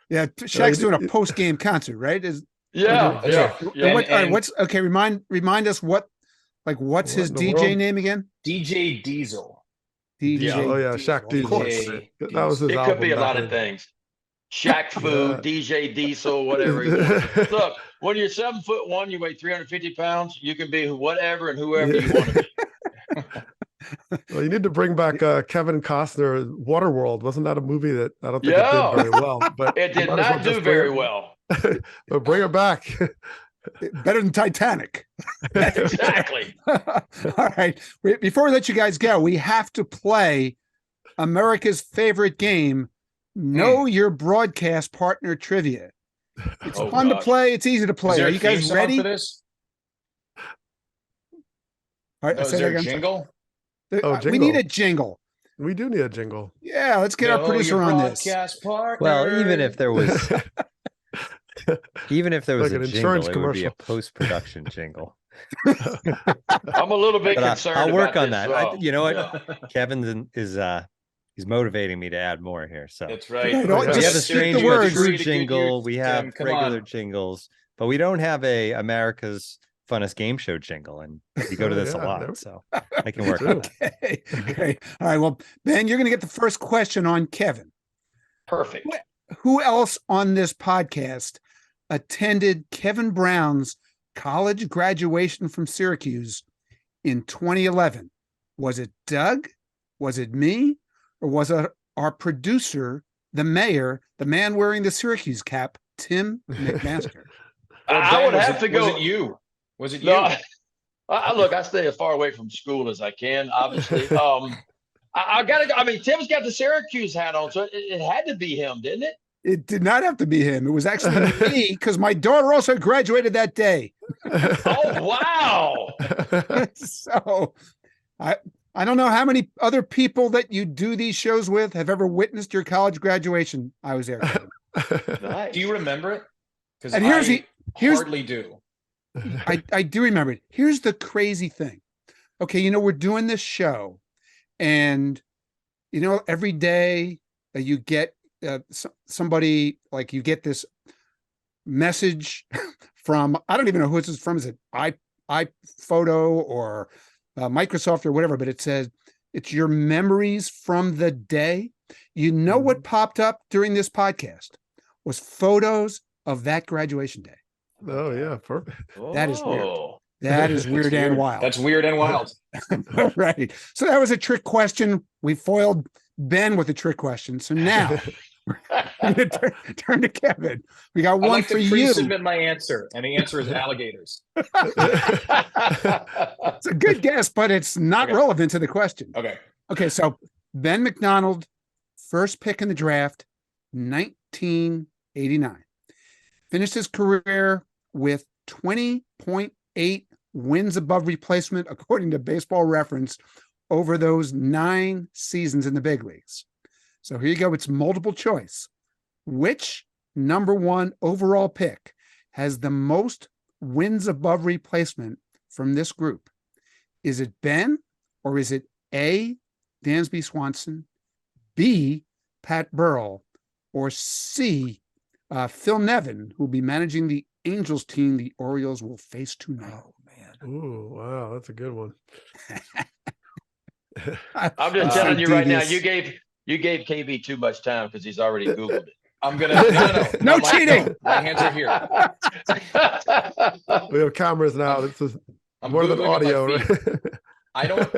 [SPEAKER 1] Yeah, Shaq's doing a post-game concert, right?
[SPEAKER 4] Yeah.
[SPEAKER 1] Remind us what's his DJ name again?
[SPEAKER 3] DJ Diesel.
[SPEAKER 1] DJ.
[SPEAKER 2] Oh yeah, Shaq Diesel. That was his
[SPEAKER 4] album. It could be a lot of things. Shaq Food, DJ Diesel, whatever. Look, when you're 7'1", you weigh 350 pounds. You can be whatever and whoever you want to be.
[SPEAKER 2] Well, you need to bring back Kevin Costner, Waterworld. Wasn't that a movie that I don't think it did very well? But
[SPEAKER 4] it did not do very well.
[SPEAKER 2] But bring it back.
[SPEAKER 1] Better than Titanic.
[SPEAKER 4] Exactly.
[SPEAKER 1] All right. Before we let you guys go, we have to play America's favorite game, Know Your Broadcast Partner Trivia. It's fun to play. It's easy to play. Are you guys ready?
[SPEAKER 3] For this?
[SPEAKER 1] All right,
[SPEAKER 3] is there a jingle?
[SPEAKER 2] Jingle?
[SPEAKER 1] We need a jingle.
[SPEAKER 2] We do need a jingle.
[SPEAKER 1] Yeah, let's get our producer on this.
[SPEAKER 5] Well, even if there was like a jingle, it would be a post-production jingle.
[SPEAKER 4] I'm a little bit concerned.
[SPEAKER 5] I'll work on
[SPEAKER 4] this.
[SPEAKER 5] that. You know what? Kevin is he's motivating me to add more here. So
[SPEAKER 3] that's right.
[SPEAKER 1] We
[SPEAKER 5] have a strange but true jingle. We have regular jingles, but we don't have a America's Funnest Game Show jingle, and you go to this a lot, so I can work on that.
[SPEAKER 1] Okay. All right. Well, Ben, you're going to get the first question on Kevin.
[SPEAKER 4] Perfect.
[SPEAKER 1] Who else on this podcast attended Kevin Brown's college graduation from Syracuse in 2011? Was it Doug? Was it me? Or was it our producer, the mayor, the man wearing the Syracuse cap, Tim McMaster?
[SPEAKER 4] I would have to go.
[SPEAKER 3] Was it you? Was it you?
[SPEAKER 4] No, look, I stay as far away from school as I can, obviously. I got to go. I mean, Tim's got the Syracuse hat on, so it had to be him, didn't it?
[SPEAKER 1] It did not have to be him. It was actually me, because my daughter also graduated that day.
[SPEAKER 4] Oh, wow.
[SPEAKER 1] So I don't know how many other people that you do these shows with have ever witnessed your college graduation. I was there.
[SPEAKER 3] Nice. Do you remember it? Because
[SPEAKER 1] I
[SPEAKER 3] hardly do.
[SPEAKER 1] I do remember it. Here's the crazy thing. Okay, we're doing this show, and every day you get somebody, like, you get this message from, I don't even know who this is from. Is it iPhoto or Microsoft or whatever? But it says it's your memories from the day. What popped up during this podcast was photos of that graduation day.
[SPEAKER 2] Oh yeah, perfect.
[SPEAKER 1] That is weird. That is weird and wild.
[SPEAKER 3] That's weird and wild.
[SPEAKER 1] Right. So that was a trick question. We foiled Ben with a trick question. So now I'm going to turn to Kevin. We got one for you.
[SPEAKER 3] Submit my answer, and the answer is alligators.
[SPEAKER 1] It's a good guess, but it's not relevant to the question. Okay. So Ben McDonald, first pick in the draft, 1989. Finished his career with 20.8 wins above replacement, according to Baseball Reference, over those 9 seasons in the big leagues. So here you go. It's multiple choice. Which number 1 overall pick has the most wins above replacement from this group? Is it Ben, or is it A, Dansby Swanson, B, Pat Burrell, or C, Phil Nevin, who will be managing the Angels team the Orioles will face tonight.
[SPEAKER 2] Oh, man. Ooh, wow. That's a good one.
[SPEAKER 4] I'm just telling you right now, you gave KB too much time because he's already Googled it.
[SPEAKER 3] I'm gonna
[SPEAKER 1] no cheating.
[SPEAKER 3] My hands are here.
[SPEAKER 2] We have cameras now. This is more than audio. Right?
[SPEAKER 3] I don't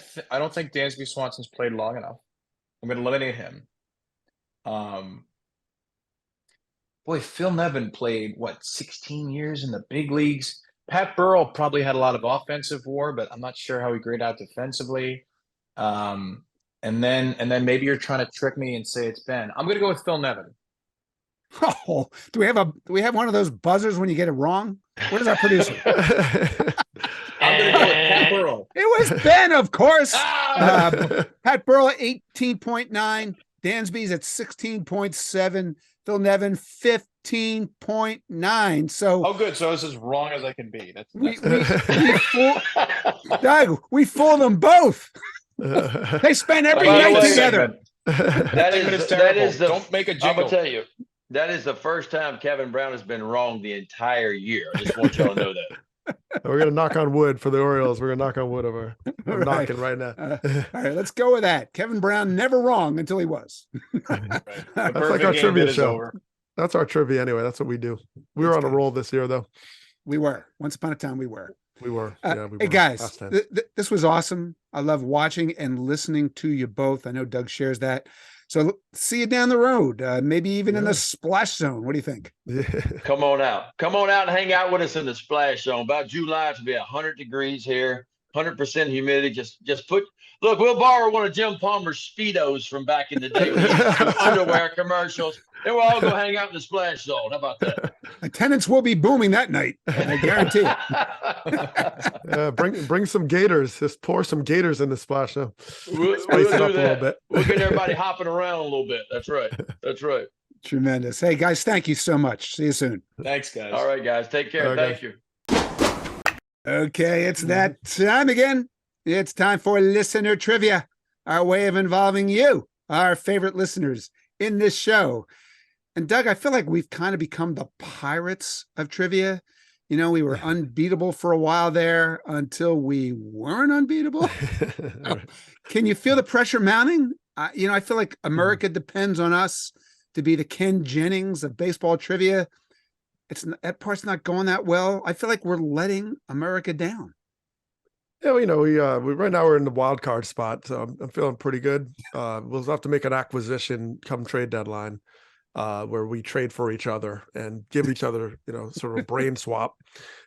[SPEAKER 3] think Dansby Swanson's played long enough. I'm gonna eliminate him. Boy, Phil Nevin played 16 years in the big leagues. Pat Burrell probably had a lot of offensive WAR, but I'm not sure how he graded out defensively. And then maybe you're trying to trick me and say it's Ben. I'm gonna go with Phil Nevin.
[SPEAKER 1] Oh, do we have one of those buzzers when you get it wrong? Where's our producer?
[SPEAKER 3] I'm gonna go with Pat Burrell.
[SPEAKER 1] It was Ben, of course. Pat Burrell 18.9. Dansby's at 16.7. Phil Nevin 15.9. So
[SPEAKER 3] good. So it's as wrong as I can be.
[SPEAKER 1] Doug, we fool them both. They spend every night together.
[SPEAKER 4] That is
[SPEAKER 3] don't make a jingle.
[SPEAKER 4] I'm gonna tell you, that is the first time Kevin Brown has been wrong the entire year. I just want y'all to know that.
[SPEAKER 2] We're gonna knock on wood for the Orioles. We're gonna knock on wood over. I'm knocking right now.
[SPEAKER 1] All right, let's go with that. Kevin Brown never wrong until he was.
[SPEAKER 2] That's like our trivia show. That's our trivia anyway. That's what we do. We were on a roll this year, though.
[SPEAKER 1] We were. Once upon a time, we were.
[SPEAKER 2] We were. Yeah, we were.
[SPEAKER 1] Hey, guys, this was awesome. I love watching and listening to you both. I know Doug shares that. So see you down the road, maybe even in the splash zone. What do you think?
[SPEAKER 4] Come on out. Come on out and hang out with us in the splash zone. About July, it's be 100 degrees here, 100% humidity. Just look, we'll borrow one of Jim Palmer's Speedos from back in the day. Underwear commercials. Then we'll all go hang out in the splash zone. How about that?
[SPEAKER 1] Attendance will be booming that night. I guarantee
[SPEAKER 2] it. Bring some gators. Just pour some gators in the splash zone.
[SPEAKER 4] We'll
[SPEAKER 2] Spice it up
[SPEAKER 4] do
[SPEAKER 2] a little bit.
[SPEAKER 4] We'll get everybody hopping around a little bit. That's right. That's right.
[SPEAKER 1] Tremendous. Hey, guys, thank you so much. See you soon.
[SPEAKER 3] Thanks, guys.
[SPEAKER 4] All right, guys. Take care. Thank you.
[SPEAKER 1] Okay, it's that time again. It's time for listener trivia, our way of involving you, our favorite listeners, in this show. And Doug, I feel like we've kind of become the pirates of trivia. You know, we were unbeatable for a while there until we weren't unbeatable. Can you feel the pressure mounting? I feel like America depends on us to be the Ken Jennings of baseball trivia. That part's not going that well. I feel like we're letting America down.
[SPEAKER 2] Yeah, we right now we're in the wild card spot, so I'm feeling pretty good. We'll have to make an acquisition come trade deadline, where we trade for each other and give each other, sort of a brain swap.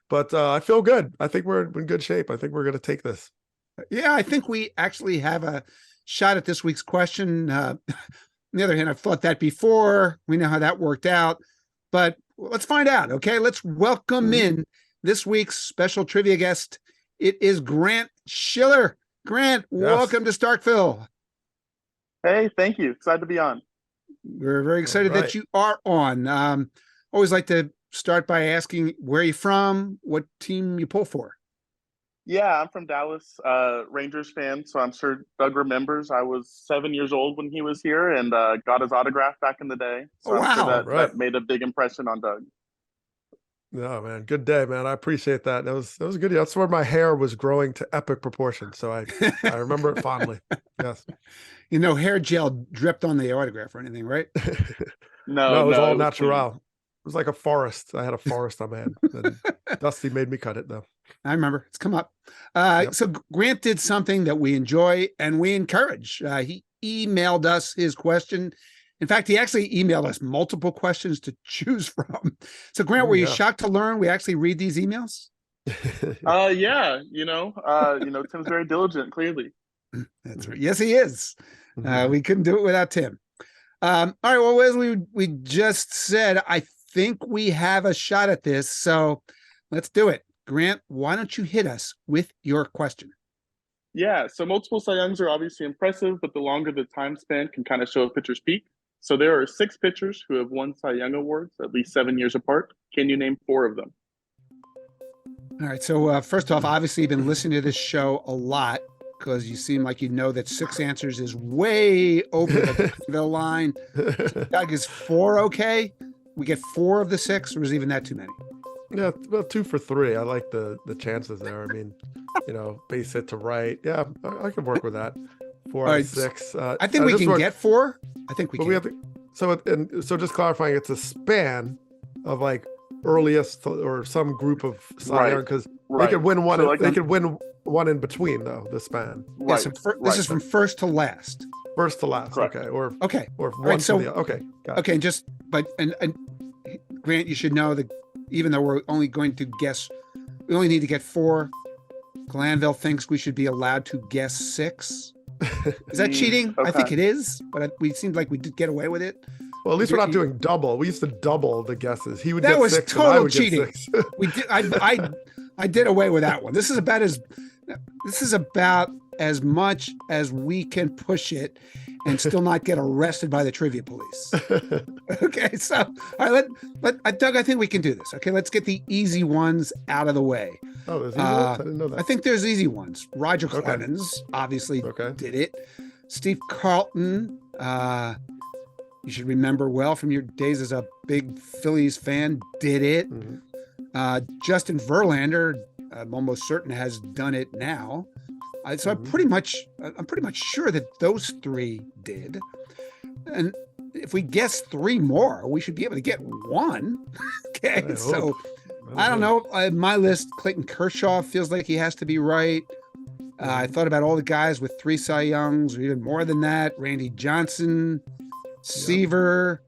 [SPEAKER 2] But I feel good. I think we're in good shape. I think we're going to take this.
[SPEAKER 1] Yeah, I think we actually have a shot at this week's question. On the other hand, I've thought that before. We know how that worked out, but let's find out. Okay, let's welcome in this week's special trivia guest. It is Grant Schiller. Grant, welcome to Starkville.
[SPEAKER 6] Hey, thank you. Excited to be on.
[SPEAKER 1] We're very excited that you are on. Always like to start by asking where you're from, what team you pull for.
[SPEAKER 6] Yeah, I'm from Dallas, Rangers fan. So I'm sure Doug remembers I was 7 years old when he was here and got his autograph back in the day. So I'm sure that made a big impression on Doug.
[SPEAKER 2] No, man, good day, man. I appreciate that. That was good. That's where my hair was growing to epic proportions. So I remember it fondly. Yes.
[SPEAKER 1] Hair gel dripped on the autograph or anything, right?
[SPEAKER 2] No, it was all natural. It was like a forest. I had a forest on my head. And Dusty made me cut it, though. I
[SPEAKER 1] remember. It's come up. So Grant did something that we enjoy and we encourage. He emailed us his question. In fact, he actually emailed us multiple questions to choose from. So Grant, were you shocked to learn we actually read these emails?
[SPEAKER 6] Yeah, Tim's very diligent, clearly.
[SPEAKER 1] That's right. Yes, he is. We couldn't do it without Tim. All right. Well, as we just said, I think we have a shot at this. So let's do it. Grant, why don't you hit us with your question?
[SPEAKER 6] Yeah. So multiple Cy Youngs are obviously impressive, but the longer the time span can kind of show a pitcher's peak. So there are 6 pitchers who have won Cy Young awards at least 7 years apart. Can you name 4 of them?
[SPEAKER 1] All right. So first off, obviously you've been listening to this show a lot because you seem like you know that 6 answers is way over the line. Doug, is 4 okay? we get 4 of the 6, or is even that too many?
[SPEAKER 2] Yeah, well, 2 for 3. I like the chances there. I mean, base hit to right. Yeah, I can work with that. 4 out of 6.
[SPEAKER 1] I think we can get 4. I think we can.
[SPEAKER 2] We have so just clarifying, it's a span of like earliest or some group of Cy Young, because they could win one. So they could win one in between though. The span.
[SPEAKER 1] Right. Yeah, so this is from first to last.
[SPEAKER 2] First to last.
[SPEAKER 1] Correct.
[SPEAKER 2] Okay. Or one
[SPEAKER 1] right,
[SPEAKER 2] to the other. Okay. Got
[SPEAKER 1] okay. It. And Grant, you should know that even though we're only going to guess, we only need to get 4. Glanville thinks we should be allowed to guess 6. Is that cheating? Okay. I think it is, but we seemed like we did get away with it.
[SPEAKER 2] Well, at least we're not doing double. We used to double the guesses. He would
[SPEAKER 1] that
[SPEAKER 2] get
[SPEAKER 1] was
[SPEAKER 2] 6
[SPEAKER 1] total
[SPEAKER 2] and I would
[SPEAKER 1] cheating.
[SPEAKER 2] Get 6.
[SPEAKER 1] We did. I did away with that one. This is about as much as we can push it and still not get arrested by the trivia police. Okay, so all right, Doug, I think we can do this. Okay, let's get the easy ones out of the way.
[SPEAKER 2] Oh, there's easy ones? I didn't know that.
[SPEAKER 1] I think there's easy ones. Roger Clemens obviously did it. Steve Carlton, you should remember well from your days as a big Phillies fan, did it. Mm-hmm. Justin Verlander, I'm almost certain, has done it now. So I'm pretty much sure that those 3 did. And if we guess 3 more, we should be able to get 1. Okay, so I don't know. My list, Clayton Kershaw feels like he has to be right. I thought about all the guys with 3 Cy Youngs, or even more than that. Randy Johnson, Seaver,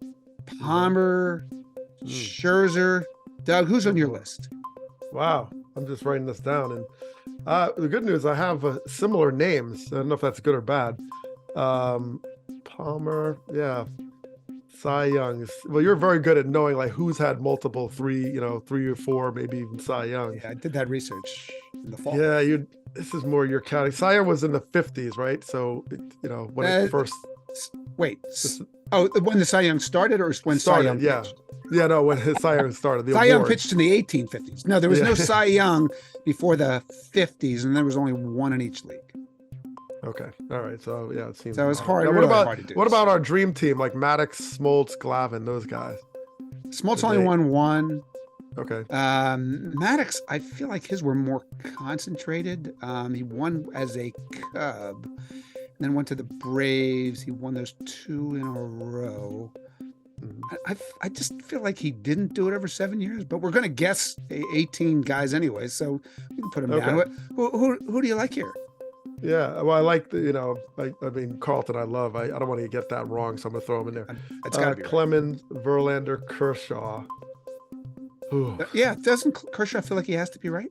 [SPEAKER 1] Palmer, Scherzer. Doug, who's on your list?
[SPEAKER 2] Wow, I'm just writing this down. And the good news, I have similar names. I don't know if that's good or bad. Palmer, yeah. Cy Youngs. Well, you're very good at knowing like who's had multiple 3 or 4, maybe even Cy Youngs.
[SPEAKER 1] Yeah, I did that research in the fall.
[SPEAKER 2] Yeah, this is more your county. Cy Young was in the 50s, right? So, when it first.
[SPEAKER 1] Wait. When the Cy Young started, or when Cy Young pitched?
[SPEAKER 2] Yeah, no, when his Cy Young started.
[SPEAKER 1] Cy Young pitched in the 1850s. No, there was no Cy Young before the 50s, and there was only 1 in each league.
[SPEAKER 2] Okay, all right. So yeah, it seems.
[SPEAKER 1] So it was hard.
[SPEAKER 2] Now,
[SPEAKER 1] hard to do.
[SPEAKER 2] What about our dream team, like Maddox, Smoltz, Glavine, those guys?
[SPEAKER 1] Smoltz only won 1.
[SPEAKER 2] Okay.
[SPEAKER 1] Maddox, I feel like his were more concentrated. He won as a Cub, then went to the Braves. He won those 2 in a row. I just feel like he didn't do it over 7 years, but we're going to guess 18 guys anyway, so we can put him down. Who do you like here?
[SPEAKER 2] Yeah, well, I like Carlton. I love. I don't want to get that wrong, so I'm going to throw him in there.
[SPEAKER 1] It's got to be
[SPEAKER 2] Clemens, right. Verlander, Kershaw.
[SPEAKER 1] Yeah, doesn't Kershaw feel like he has to be right?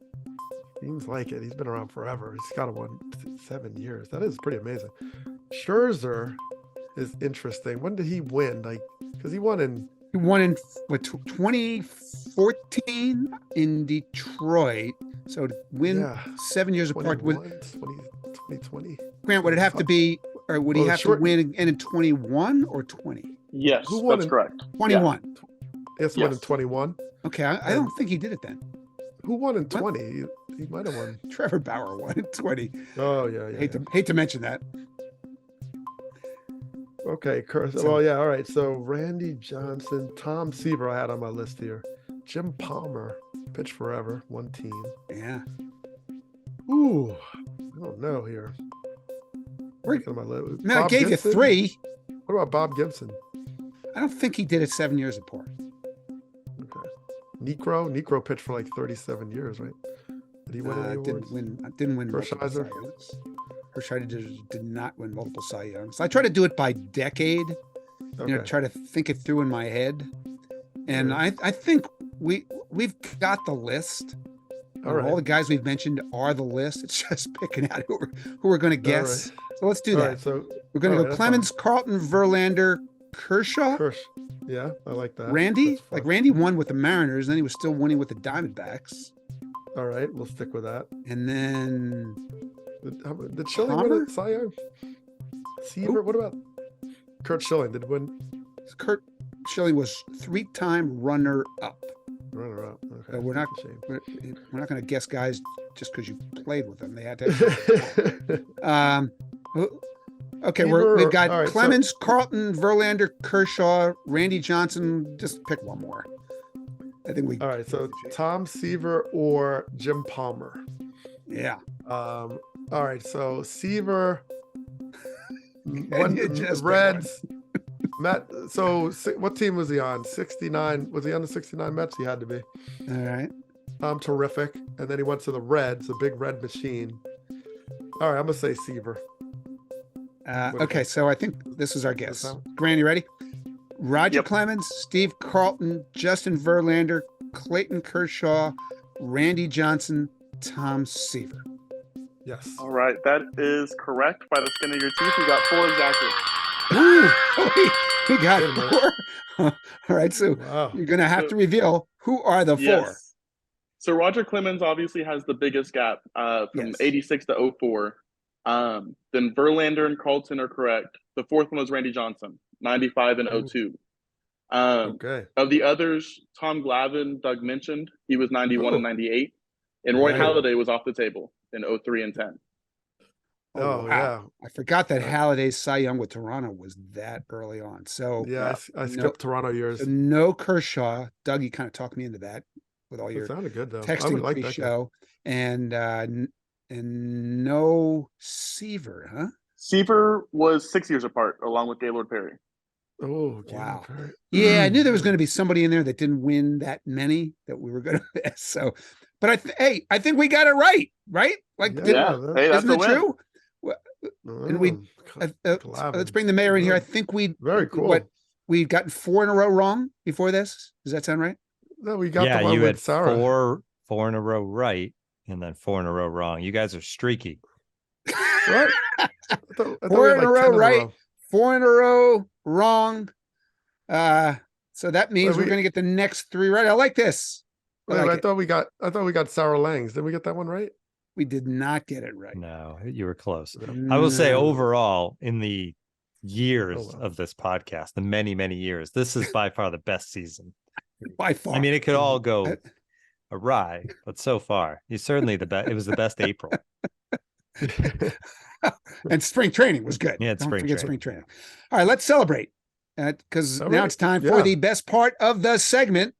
[SPEAKER 2] Seems like it. He's been around forever. He's got won 7 years. That is pretty amazing. Scherzer is interesting. When did he win? Because he won in
[SPEAKER 1] 2014 in Detroit. So to win 7 years apart with
[SPEAKER 2] 2020.
[SPEAKER 1] Grant, would it have to be, or would he have to win again in 21 or 20?
[SPEAKER 6] Yes, that's correct.
[SPEAKER 1] 21.
[SPEAKER 2] Yeah. Yes, won in 21.
[SPEAKER 1] Okay, I don't think he did it then.
[SPEAKER 2] Who won in 20? He might have won.
[SPEAKER 1] Trevor Bauer won in 20.
[SPEAKER 2] Oh yeah.
[SPEAKER 1] Hate to mention that.
[SPEAKER 2] Okay, well, yeah, all right. So Randy Johnson, Tom Seaver, I had on my list here. Jim Palmer, pitched forever, 1 team.
[SPEAKER 1] Yeah.
[SPEAKER 2] Ooh, I don't know here. On my list.
[SPEAKER 1] Man, I gave you 3.
[SPEAKER 2] What about Bob Gibson?
[SPEAKER 1] I don't think he did it 7 years apart.
[SPEAKER 2] Okay. Necro pitched for like 37 years, right? Did he win any awards?
[SPEAKER 1] Didn't win.
[SPEAKER 2] Hershiser?
[SPEAKER 1] Hershiser did not win multiple Cy Youngs. So I try to do it by decade. Okay. Try to think it through in my head. And I think we've got the list. All the guys we've mentioned are the list. It's just picking out who we're going to guess. Right. So let's do that. Right, so we're going to go Clemens, Carlton, Verlander, Kershaw.
[SPEAKER 2] Yeah, I like that.
[SPEAKER 1] Randy? Like Randy won with the Mariners, and then he was still winning with the Diamondbacks.
[SPEAKER 2] All right, we'll stick with that.
[SPEAKER 1] And then
[SPEAKER 2] did Schilling win at Cy Young? Seaver? What about Kurt Schilling? Did win?
[SPEAKER 1] Kurt Schilling was 3-time runner-up.
[SPEAKER 2] Runner-up. Okay.
[SPEAKER 1] So we're not going to guess guys just because you played with them. They had to. Okay, we've got Clemens, Carlton, Verlander, Kershaw, Randy Johnson. Just pick one more. I think we.
[SPEAKER 2] All right, so Tom Seaver or Jim Palmer.
[SPEAKER 1] Yeah.
[SPEAKER 2] All right, so Seaver. Reds. Matt. So what team was he on? 69. Was he on the 69 Mets? He had to be.
[SPEAKER 1] All right.
[SPEAKER 2] Terrific. And then he went to the Reds, a big red machine. All right, I'm gonna say Seaver.
[SPEAKER 1] Okay, so I think this is our guess. Grant, you ready? Roger Clemens, Steve Carlton, Justin Verlander, Clayton Kershaw, Randy Johnson, Tom Seaver.
[SPEAKER 2] Yes.
[SPEAKER 6] All right, that is correct by the skin of your teeth. We got 4 exactly.
[SPEAKER 1] Ooh, we got 4. All right, so you're going to have to reveal who are the 4.
[SPEAKER 6] So Roger Clemens obviously has the biggest gap from 86 to 04. Then Verlander and Carlton are correct. The 4th one was Randy Johnson, 95 and 02. Of the others, Tom Glavine, Doug mentioned, he was 91 and 98. And Roy Halladay was off the table in 03 and 10.
[SPEAKER 1] Yeah. I forgot that Halladay's Cy Young with Toronto was that early on. So
[SPEAKER 2] I skipped Toronto years.
[SPEAKER 1] So no Kershaw. Doug, you kind of talked me into that with all your
[SPEAKER 2] sounded good, though.
[SPEAKER 1] Texting pre-show. And no Seaver, huh?
[SPEAKER 6] Seaver was 6 years apart, along with Gaylord Perry.
[SPEAKER 2] Oh,
[SPEAKER 1] wow. Yeah, I knew there was going to be somebody in there that didn't win that many that we were going to miss. So, but I think we got it right? Like,
[SPEAKER 6] hey, that's
[SPEAKER 1] isn't it true? And let's bring the mayor in here. I think
[SPEAKER 2] very cool.
[SPEAKER 1] We've gotten 4 in a row wrong before this. Does that sound right?
[SPEAKER 2] No, we got the one with Sarah.
[SPEAKER 5] 4 in a row right, and then 4 in a row wrong. You guys are streaky.
[SPEAKER 2] What? I
[SPEAKER 1] four in a row right, 4 in a row wrong. So that means we're going to get the next 3 right. I like this.
[SPEAKER 2] I thought we got Sarah Langs. Did we get that one right?
[SPEAKER 1] We did not get it right.
[SPEAKER 5] No, you were close. I will say overall, in the years of this podcast, the many, many years, this is by far the best season.
[SPEAKER 1] By far.
[SPEAKER 5] I mean, it could all go awry, but so far, you're certainly the best. It was the best April.
[SPEAKER 1] And spring training was good.
[SPEAKER 5] Yeah,
[SPEAKER 1] Don't forget spring training. All right, let's celebrate. Because now it's time for the best part of the segment,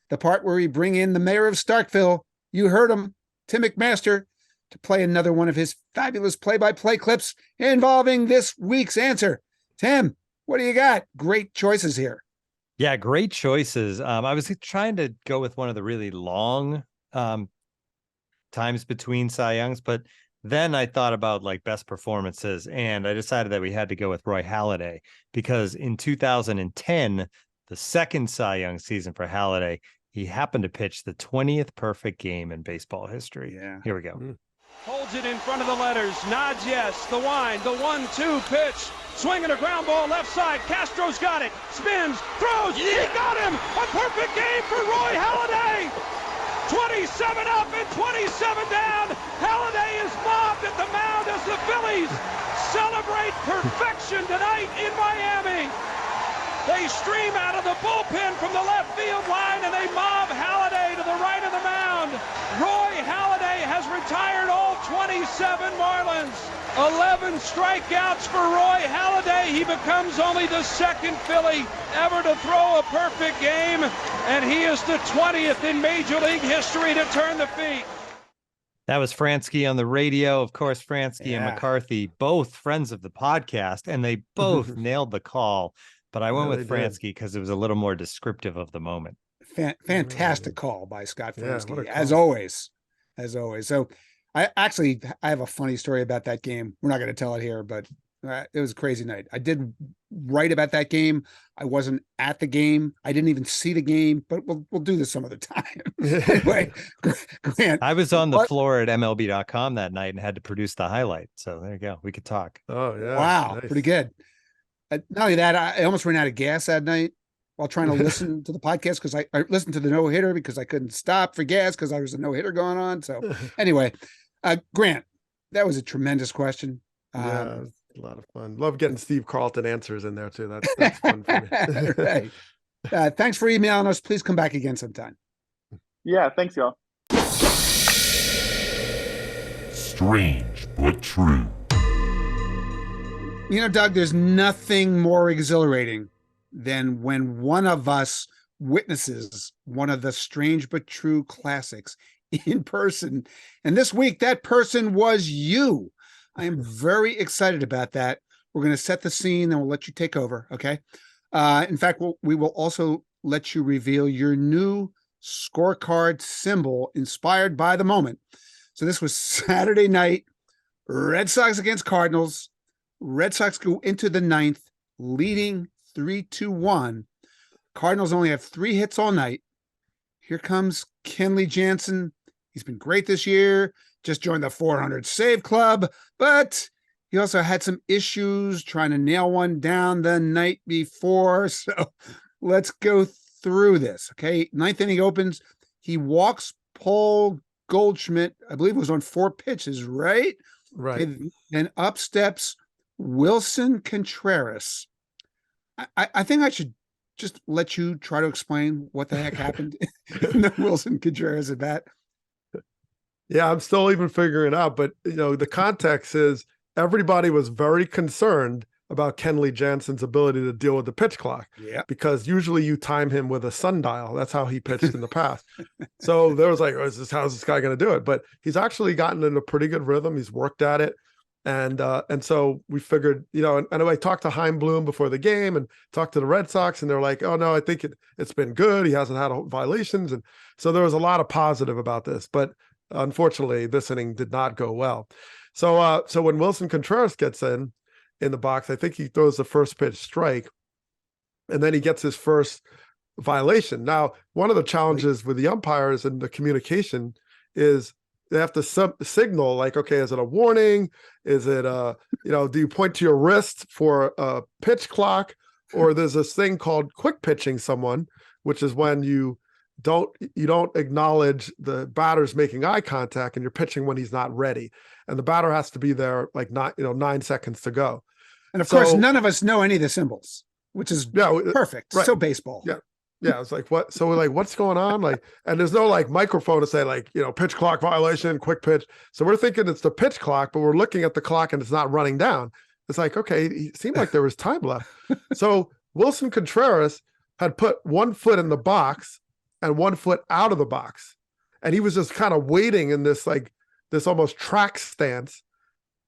[SPEAKER 1] the part where we bring in the mayor of Starkville. You heard him, Tim McMaster, to play another one of his fabulous play-by-play clips involving this week's answer. Tim, what do you got? Great choices here.
[SPEAKER 5] Yeah, great choices. I was trying to go with one of the really long times between Cy Youngs, but then I thought about like best performances, and I decided that we had to go with Roy Halladay because in 2010, the second Cy Young season for Halladay, he happened to pitch the 20th perfect game in baseball history.
[SPEAKER 1] Yeah.
[SPEAKER 5] Here we go.
[SPEAKER 7] Holds it in front of the letters, nods yes, the wind, the 1-2 pitch, swinging a ground ball left side, Castro's got it, spins, throws, he got him, a perfect game for Roy Halladay, 27 up and 27 down, Halladay is mobbed at the mound as the Phillies celebrate perfection tonight in Miami. They stream out of the bullpen from the left field line and they mob Halladay to the right of the mound. Roy Halladay has retired all 27 Marlins. 11 strikeouts for Roy Halladay. He becomes only the second Philly ever to throw a perfect game, and he is the 20th in Major League history to turn the feet.
[SPEAKER 5] That was Fransky on the radio. Of course, Fransky and McCarthy, both friends of the podcast, and they both nailed the call. But I went with Fransky because it was a little more descriptive of the moment.
[SPEAKER 1] Fantastic call by Scott Fransky, as always. So I have a funny story about that game. We're not going to tell it here, but it was a crazy night. I did write about that game. I wasn't at the game. I didn't even see the game, but we'll do this some other time. Anyway, Grant,
[SPEAKER 5] I was on the floor at MLB.com that night and had to produce the highlight. So there you go. We could talk.
[SPEAKER 2] Oh, yeah.
[SPEAKER 1] Wow.
[SPEAKER 2] Nice.
[SPEAKER 1] Pretty good. Not only that, I almost ran out of gas that night while trying to listen to the podcast because I listened to the no-hitter because I couldn't stop for gas because there was a no-hitter going on. So anyway, Grant, that was a tremendous question.
[SPEAKER 2] Yeah, it was a lot of fun. Love getting Steve Carlton answers in there too. That's fun for me.
[SPEAKER 1] Right. Thanks for emailing us. Please come back again sometime.
[SPEAKER 6] Yeah, thanks, y'all.
[SPEAKER 8] Strange but true.
[SPEAKER 1] You know, Doug, there's nothing more exhilarating than when one of us witnesses one of the strange but true classics in person. And this week, that person was you. I am very excited about that. We're going to set the scene and we'll let you take over. Okay. In fact, we will also let you reveal your new scorecard symbol inspired by the moment. So this was Saturday night, Red Sox against Cardinals. Red Sox go into the ninth, leading 3-1. Cardinals only have 3 hits all night. Here comes Kenley Jansen. He's been great this year, just joined the 400 save club, but he also had some issues trying to nail one down the night before. So let's go through this. Okay. Ninth inning opens. He walks Paul Goldschmidt. I believe it was on 4 pitches, right?
[SPEAKER 2] Right.
[SPEAKER 1] Okay, then up steps Wilson Contreras. I think I should just let you try to explain what the heck happened in the Wilson Contreras at bat.
[SPEAKER 2] Yeah, I'm still even figuring it out, but the context is everybody was very concerned about Kenley Jansen's ability to deal with the pitch clock.
[SPEAKER 1] Yeah.
[SPEAKER 2] Because usually you time him with a sundial. That's how he pitched in the past. So there was like, how's this guy going to do it? But he's actually gotten in a pretty good rhythm. He's worked at it. And so we figured, and I talked to Chaim Bloom before the game and talked to the Red Sox, and they're like, oh no, I think it's been good. He hasn't had violations. And so there was a lot of positive about this, but unfortunately this inning did not go well. So when Wilson Contreras gets in the box, I think he throws the first pitch strike, and then he gets his first violation. Now, one of the challenges with the umpires and the communication is they have to signal, like, okay, is it a warning? Is it do you point to your wrist for a pitch clock? Or there's this thing called quick pitching someone, which is when you don't acknowledge the batter's making eye contact and you're pitching when he's not ready. And the batter has to be there like 9 seconds to go.
[SPEAKER 1] And of course, none of us know any of the symbols, which is perfect.
[SPEAKER 2] Right.
[SPEAKER 1] So baseball.
[SPEAKER 2] Yeah. Yeah. It's like, what? So we're like, what's going on? Like, and there's no like microphone to say like, pitch clock violation, quick pitch. So we're thinking it's the pitch clock, but we're looking at the clock and it's not running down. It's like, okay, it seemed like there was time left. So Wilson Contreras had put 1 foot in the box and 1 foot out of the box. And he was just kind of waiting in this almost track stance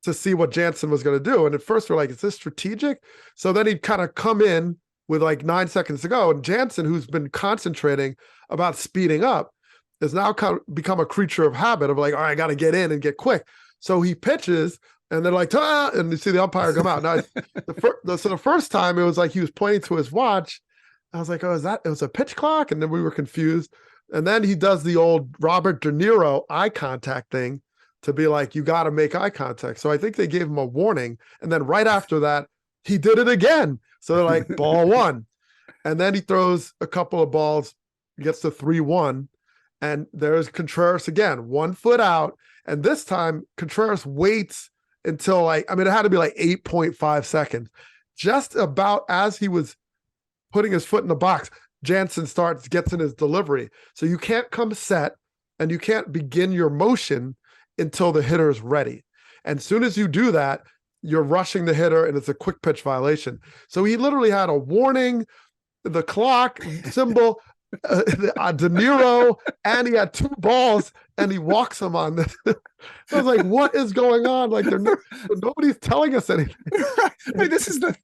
[SPEAKER 2] to see what Jansen was going to do. And at first we're like, is this strategic? So then he'd kind of come in with like 9 seconds to go. And Jansen, who's been concentrating about speeding up, has now become a creature of habit of like, all right, I got to get in and get quick. So he pitches and they're like, ah, and you see the umpire come out. Now, the first time it was like he was pointing to his watch. I was like, oh, it was a pitch clock? And then we were confused. And then he does the old Robert De Niro eye contact thing to be like, you got to make eye contact. So I think they gave him a warning. And then right after that, he did it again. So they're like, ball 1. And then he throws a couple of balls, gets to 3-1. And there's Contreras again, 1 foot out. And this time Contreras waits until it had to be like 8.5 seconds. Just about as he was putting his foot in the box, Jansen gets in his delivery. So you can't come set and you can't begin your motion until the hitter is ready. And as soon as you do that, you're rushing the hitter and it's a quick pitch violation. So he literally had a warning, the clock symbol, De Niro, and he had 2 balls and he walks them on this. I was like, what is going on? Like nobody's telling us anything.
[SPEAKER 1] This isn't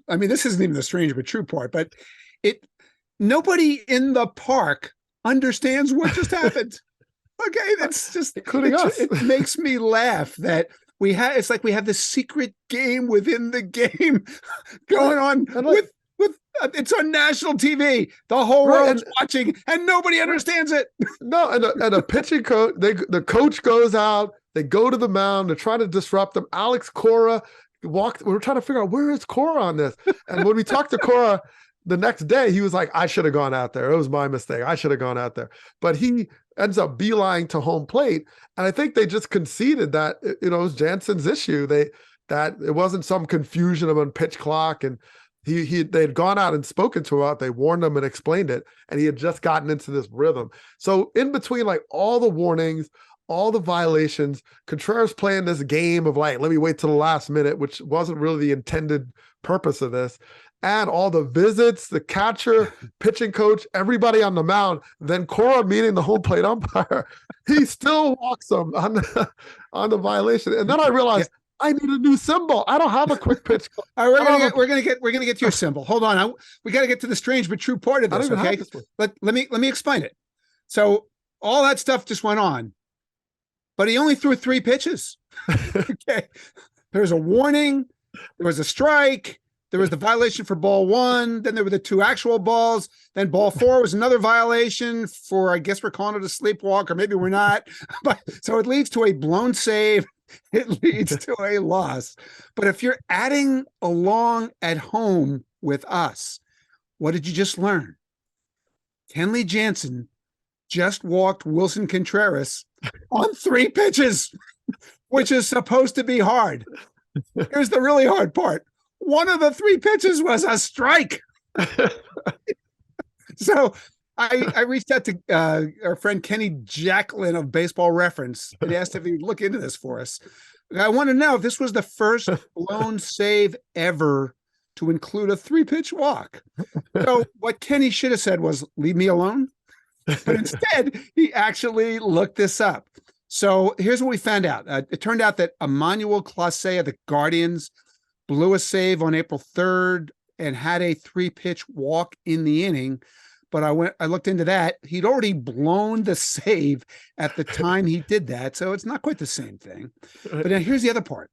[SPEAKER 1] even the strange but true part, but nobody in the park understands what just happened. Okay, that's just
[SPEAKER 2] including us.
[SPEAKER 1] It makes me laugh that it's like we have this secret game within the game going on with it's on national TV. The whole world's watching and nobody understands it.
[SPEAKER 2] No, and a pitching coach, the coach goes out, they go to the mound, they're trying to disrupt them. Alex Cora we're trying to figure out where is Cora on this. And when we talked to Cora the next day, he was like, I should have gone out there. It was my mistake. I should have gone out there. But he ends up beeline to home plate. And I think they just conceded that, it was Jansen's issue. That it wasn't some confusion about pitch clock. And they'd gone out and spoken to him. They warned him and explained it. And he had just gotten into this rhythm. So in between like all the warnings, all the violations, Contreras playing this game of like, let me wait till the last minute, which wasn't really the intended purpose of this, and all the visits, the catcher, pitching coach, everybody on the mound, then Cora meeting the home plate umpire, he still walks them on the violation. And then I realized, I need a new symbol. I don't have a quick pitch.
[SPEAKER 1] All right, we're gonna get to your symbol. Hold on, we got to get to the strange but true part of this. Okay, let me explain it. So all that stuff just went on, but he only threw 3 pitches. Okay, there was a warning, there was a strike, there was the violation for ball 1, then there were the 2 actual balls, then ball 4 was another violation for, I guess we're calling it a sleepwalk, or maybe we're not. But so it leads to a blown save. It leads to a loss. But if you're adding along at home with us, what did you just learn? Kenley Jansen just walked Wilson Contreras on 3 pitches, which is supposed to be hard. Here's the really hard part. One of the 3 pitches was a strike. So I reached out to our friend Kenny Jacklin of Baseball Reference and asked if he'd look into this for us. I want to know if this was the first blown save ever to include a 3-pitch walk. So what Kenny should have said was, leave me alone. But instead, he actually looked this up. So here's what we found out. It turned out that Emmanuel Clase of the Guardians blew a save on April 3rd and had a 3-pitch walk in the inning. But I looked into that. He'd already blown the save at the time he did that. So it's not quite the same thing. But now here's the other part.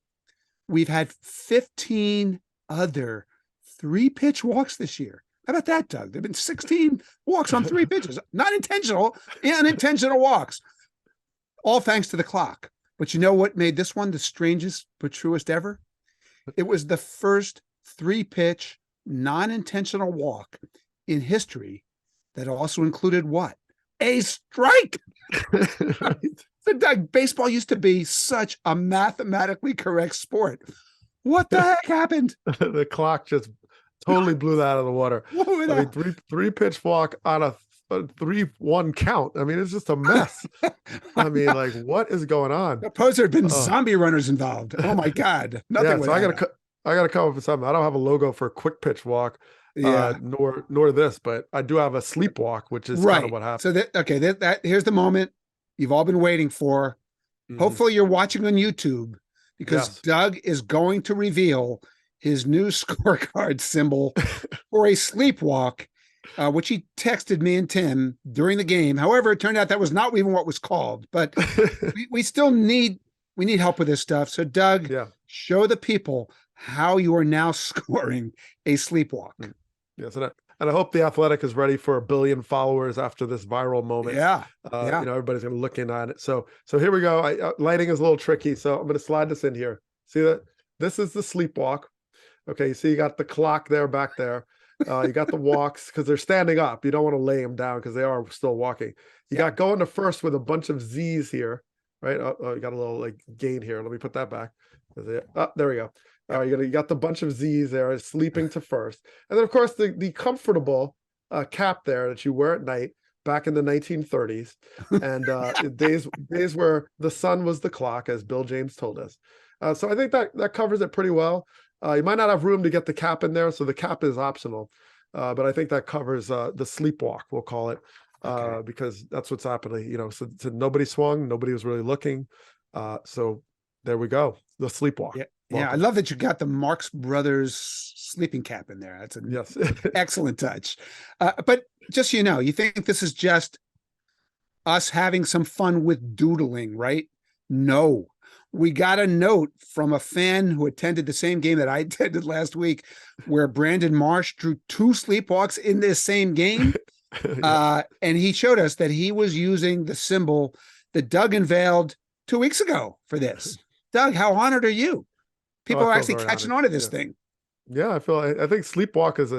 [SPEAKER 1] We've had 15 other 3-pitch walks this year. How about that, Doug? There've been 16 walks on 3 pitches, not intentional, unintentional walks, all thanks to the clock. But you know what made this one the strangest but truest ever? It was the first 3-pitch non-intentional walk in history that also included what? A strike. So, Doug, baseball used to be such a mathematically correct sport. What the heck happened?
[SPEAKER 2] The clock just totally blew that out of the water. I mean, three pitch walk on a 3-1 count. I mean, it's just a mess. I mean, like, what is going on?
[SPEAKER 1] Suppose there had been zombie runners involved. Oh my God. Nothing.
[SPEAKER 2] So I gotta come up with something. I don't have a logo for a quick pitch walk. Nor this, but I do have a sleepwalk, which is kind of what happened.
[SPEAKER 1] So here's the moment you've all been waiting for. Mm-hmm. Hopefully you're watching on YouTube, because Doug is going to reveal his new scorecard symbol for a sleepwalk, which he texted me and Tim during the game. However, it turned out that was not even what was called, but we still need help with this stuff. So Doug, show the people how you are now scoring a sleepwalk.
[SPEAKER 2] Yes, and I hope The Athletic is ready for 1 billion followers after this viral moment. You know, everybody's going to look in on it. So here we go. Lighting is a little tricky, so I'm going to slide this in here. See that? This is the sleepwalk. Okay, you see you got the clock there back there. You got the walks because they're standing up. You don't want to lay them down because they are still walking. You got going to first with a bunch of Z's here, right? Oh, you got a little like gain here. Let me put that back. There we go. You got the bunch of Z's there, sleeping to first. And then, of course, the comfortable cap there that you wear at night back in the 1930s. And days where the sun was the clock, as Bill James told us. So I think that covers it pretty well. You might not have room to get the cap in there, so the cap is optional. But I think that covers the sleepwalk, we'll call it, because that's what's happening. You know, so nobody swung, nobody was really looking. So there we go, the sleepwalk.
[SPEAKER 1] Yeah, I love that you got the Marx Brothers sleeping cap in there. That's an excellent touch. But just so you know, you think this is just us having some fun with doodling, right? No. We got a note from a fan who attended the same game that I attended last week, where Brandon Marsh drew 2 sleepwalks in this same game. And he showed us that he was using the symbol that Doug unveiled 2 weeks ago for this. Doug, how honored are you? People are actually catching on to this thing.
[SPEAKER 2] Yeah, I think sleepwalk is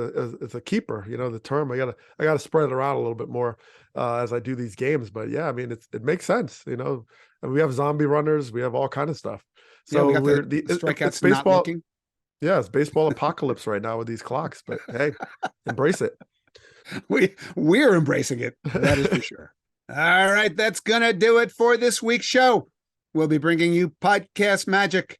[SPEAKER 2] a keeper. You know, the term. I gotta spread it around a little bit more as I do these games. But yeah, I mean, it makes sense. You know, and we have zombie runners. We have all kind of stuff. So
[SPEAKER 1] we got the strikeouts,
[SPEAKER 2] it's baseball. Yeah, it's baseball apocalypse right now with these clocks. But hey, embrace it.
[SPEAKER 1] We're embracing it. That is for sure. All right, that's going to do it for this week's show. We'll be bringing you podcast magic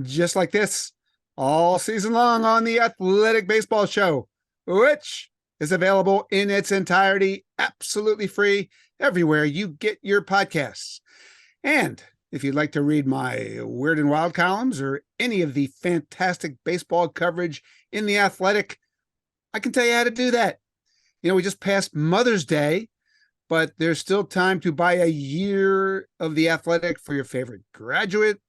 [SPEAKER 1] just like this all season long on the Athletic Baseball Show, which is available in its entirety, absolutely free, everywhere you get your podcasts. And if you'd like to read my Weird and Wild columns or any of the fantastic baseball coverage in the Athletic, I can tell you how to do that. You know, we just passed Mother's Day, but there's still time to buy a year of the Athletic for your favorite graduate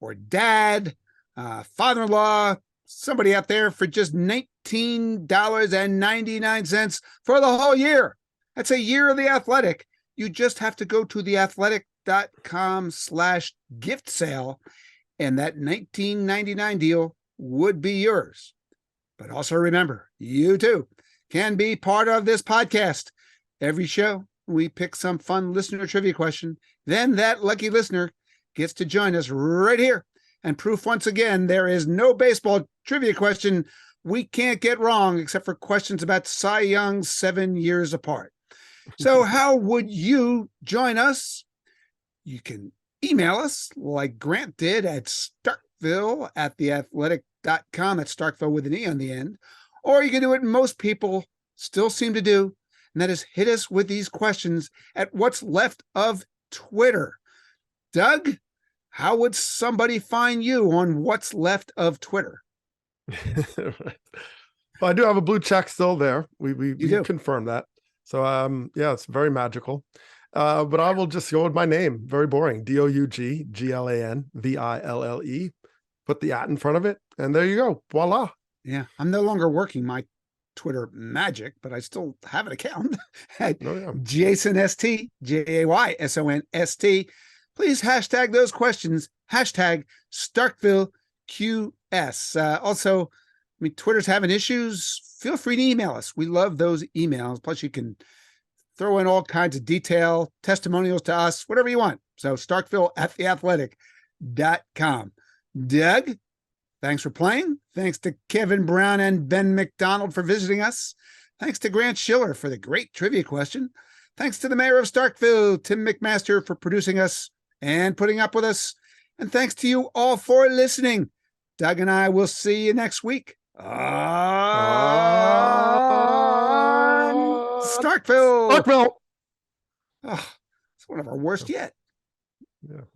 [SPEAKER 1] or dad, father-in-law, somebody out there for just $19.99 for the whole year. That's a year of the Athletic. You just have to go to theathletic.com/gift sale, and that $19.99 deal would be yours. But also remember, you too can be part of this podcast. Every show, we pick some fun listener trivia question. Then that lucky listener gets to join us right here. And proof once again, there is no baseball trivia question we can't get wrong except for questions about Cy Young 7 years apart. So how would you join us? You can email us like Grant did at Starkville@theathletic.com. That's Starkville with an E on the end. Or you can do what most people still seem to do, and that is hit us with these questions at what's left of Twitter. Doug, how would somebody find you on what's left of Twitter?
[SPEAKER 2] Well, I do have a blue check still there. We confirmed that. So, yeah, it's very magical. But I will just go with my name. Very boring. DOUGGLANVILLE. Put the at in front of it, and there you go. Voila.
[SPEAKER 1] Yeah, I'm no longer working my Twitter magic, but I still have an account at Jason ST, JAYSONST. Please hashtag those questions, hashtag Starkville QS. Also, I mean, Twitter's having issues. Feel free to email us. We love those emails. Plus, you can throw in all kinds of detail, testimonials to us, whatever you want. So Starkville@theathletic.com. Doug, thanks for playing. Thanks to Kevin Brown and Ben McDonald for visiting us. Thanks to Grant Schiller for the great trivia question. Thanks to the mayor of Starkville, Tim McMaster, for producing us and putting up with us. And thanks to you all for listening. Doug and I will see you next week on Starkville.
[SPEAKER 2] Starkville.
[SPEAKER 1] Oh, it's one of our worst yet.
[SPEAKER 2] Yeah.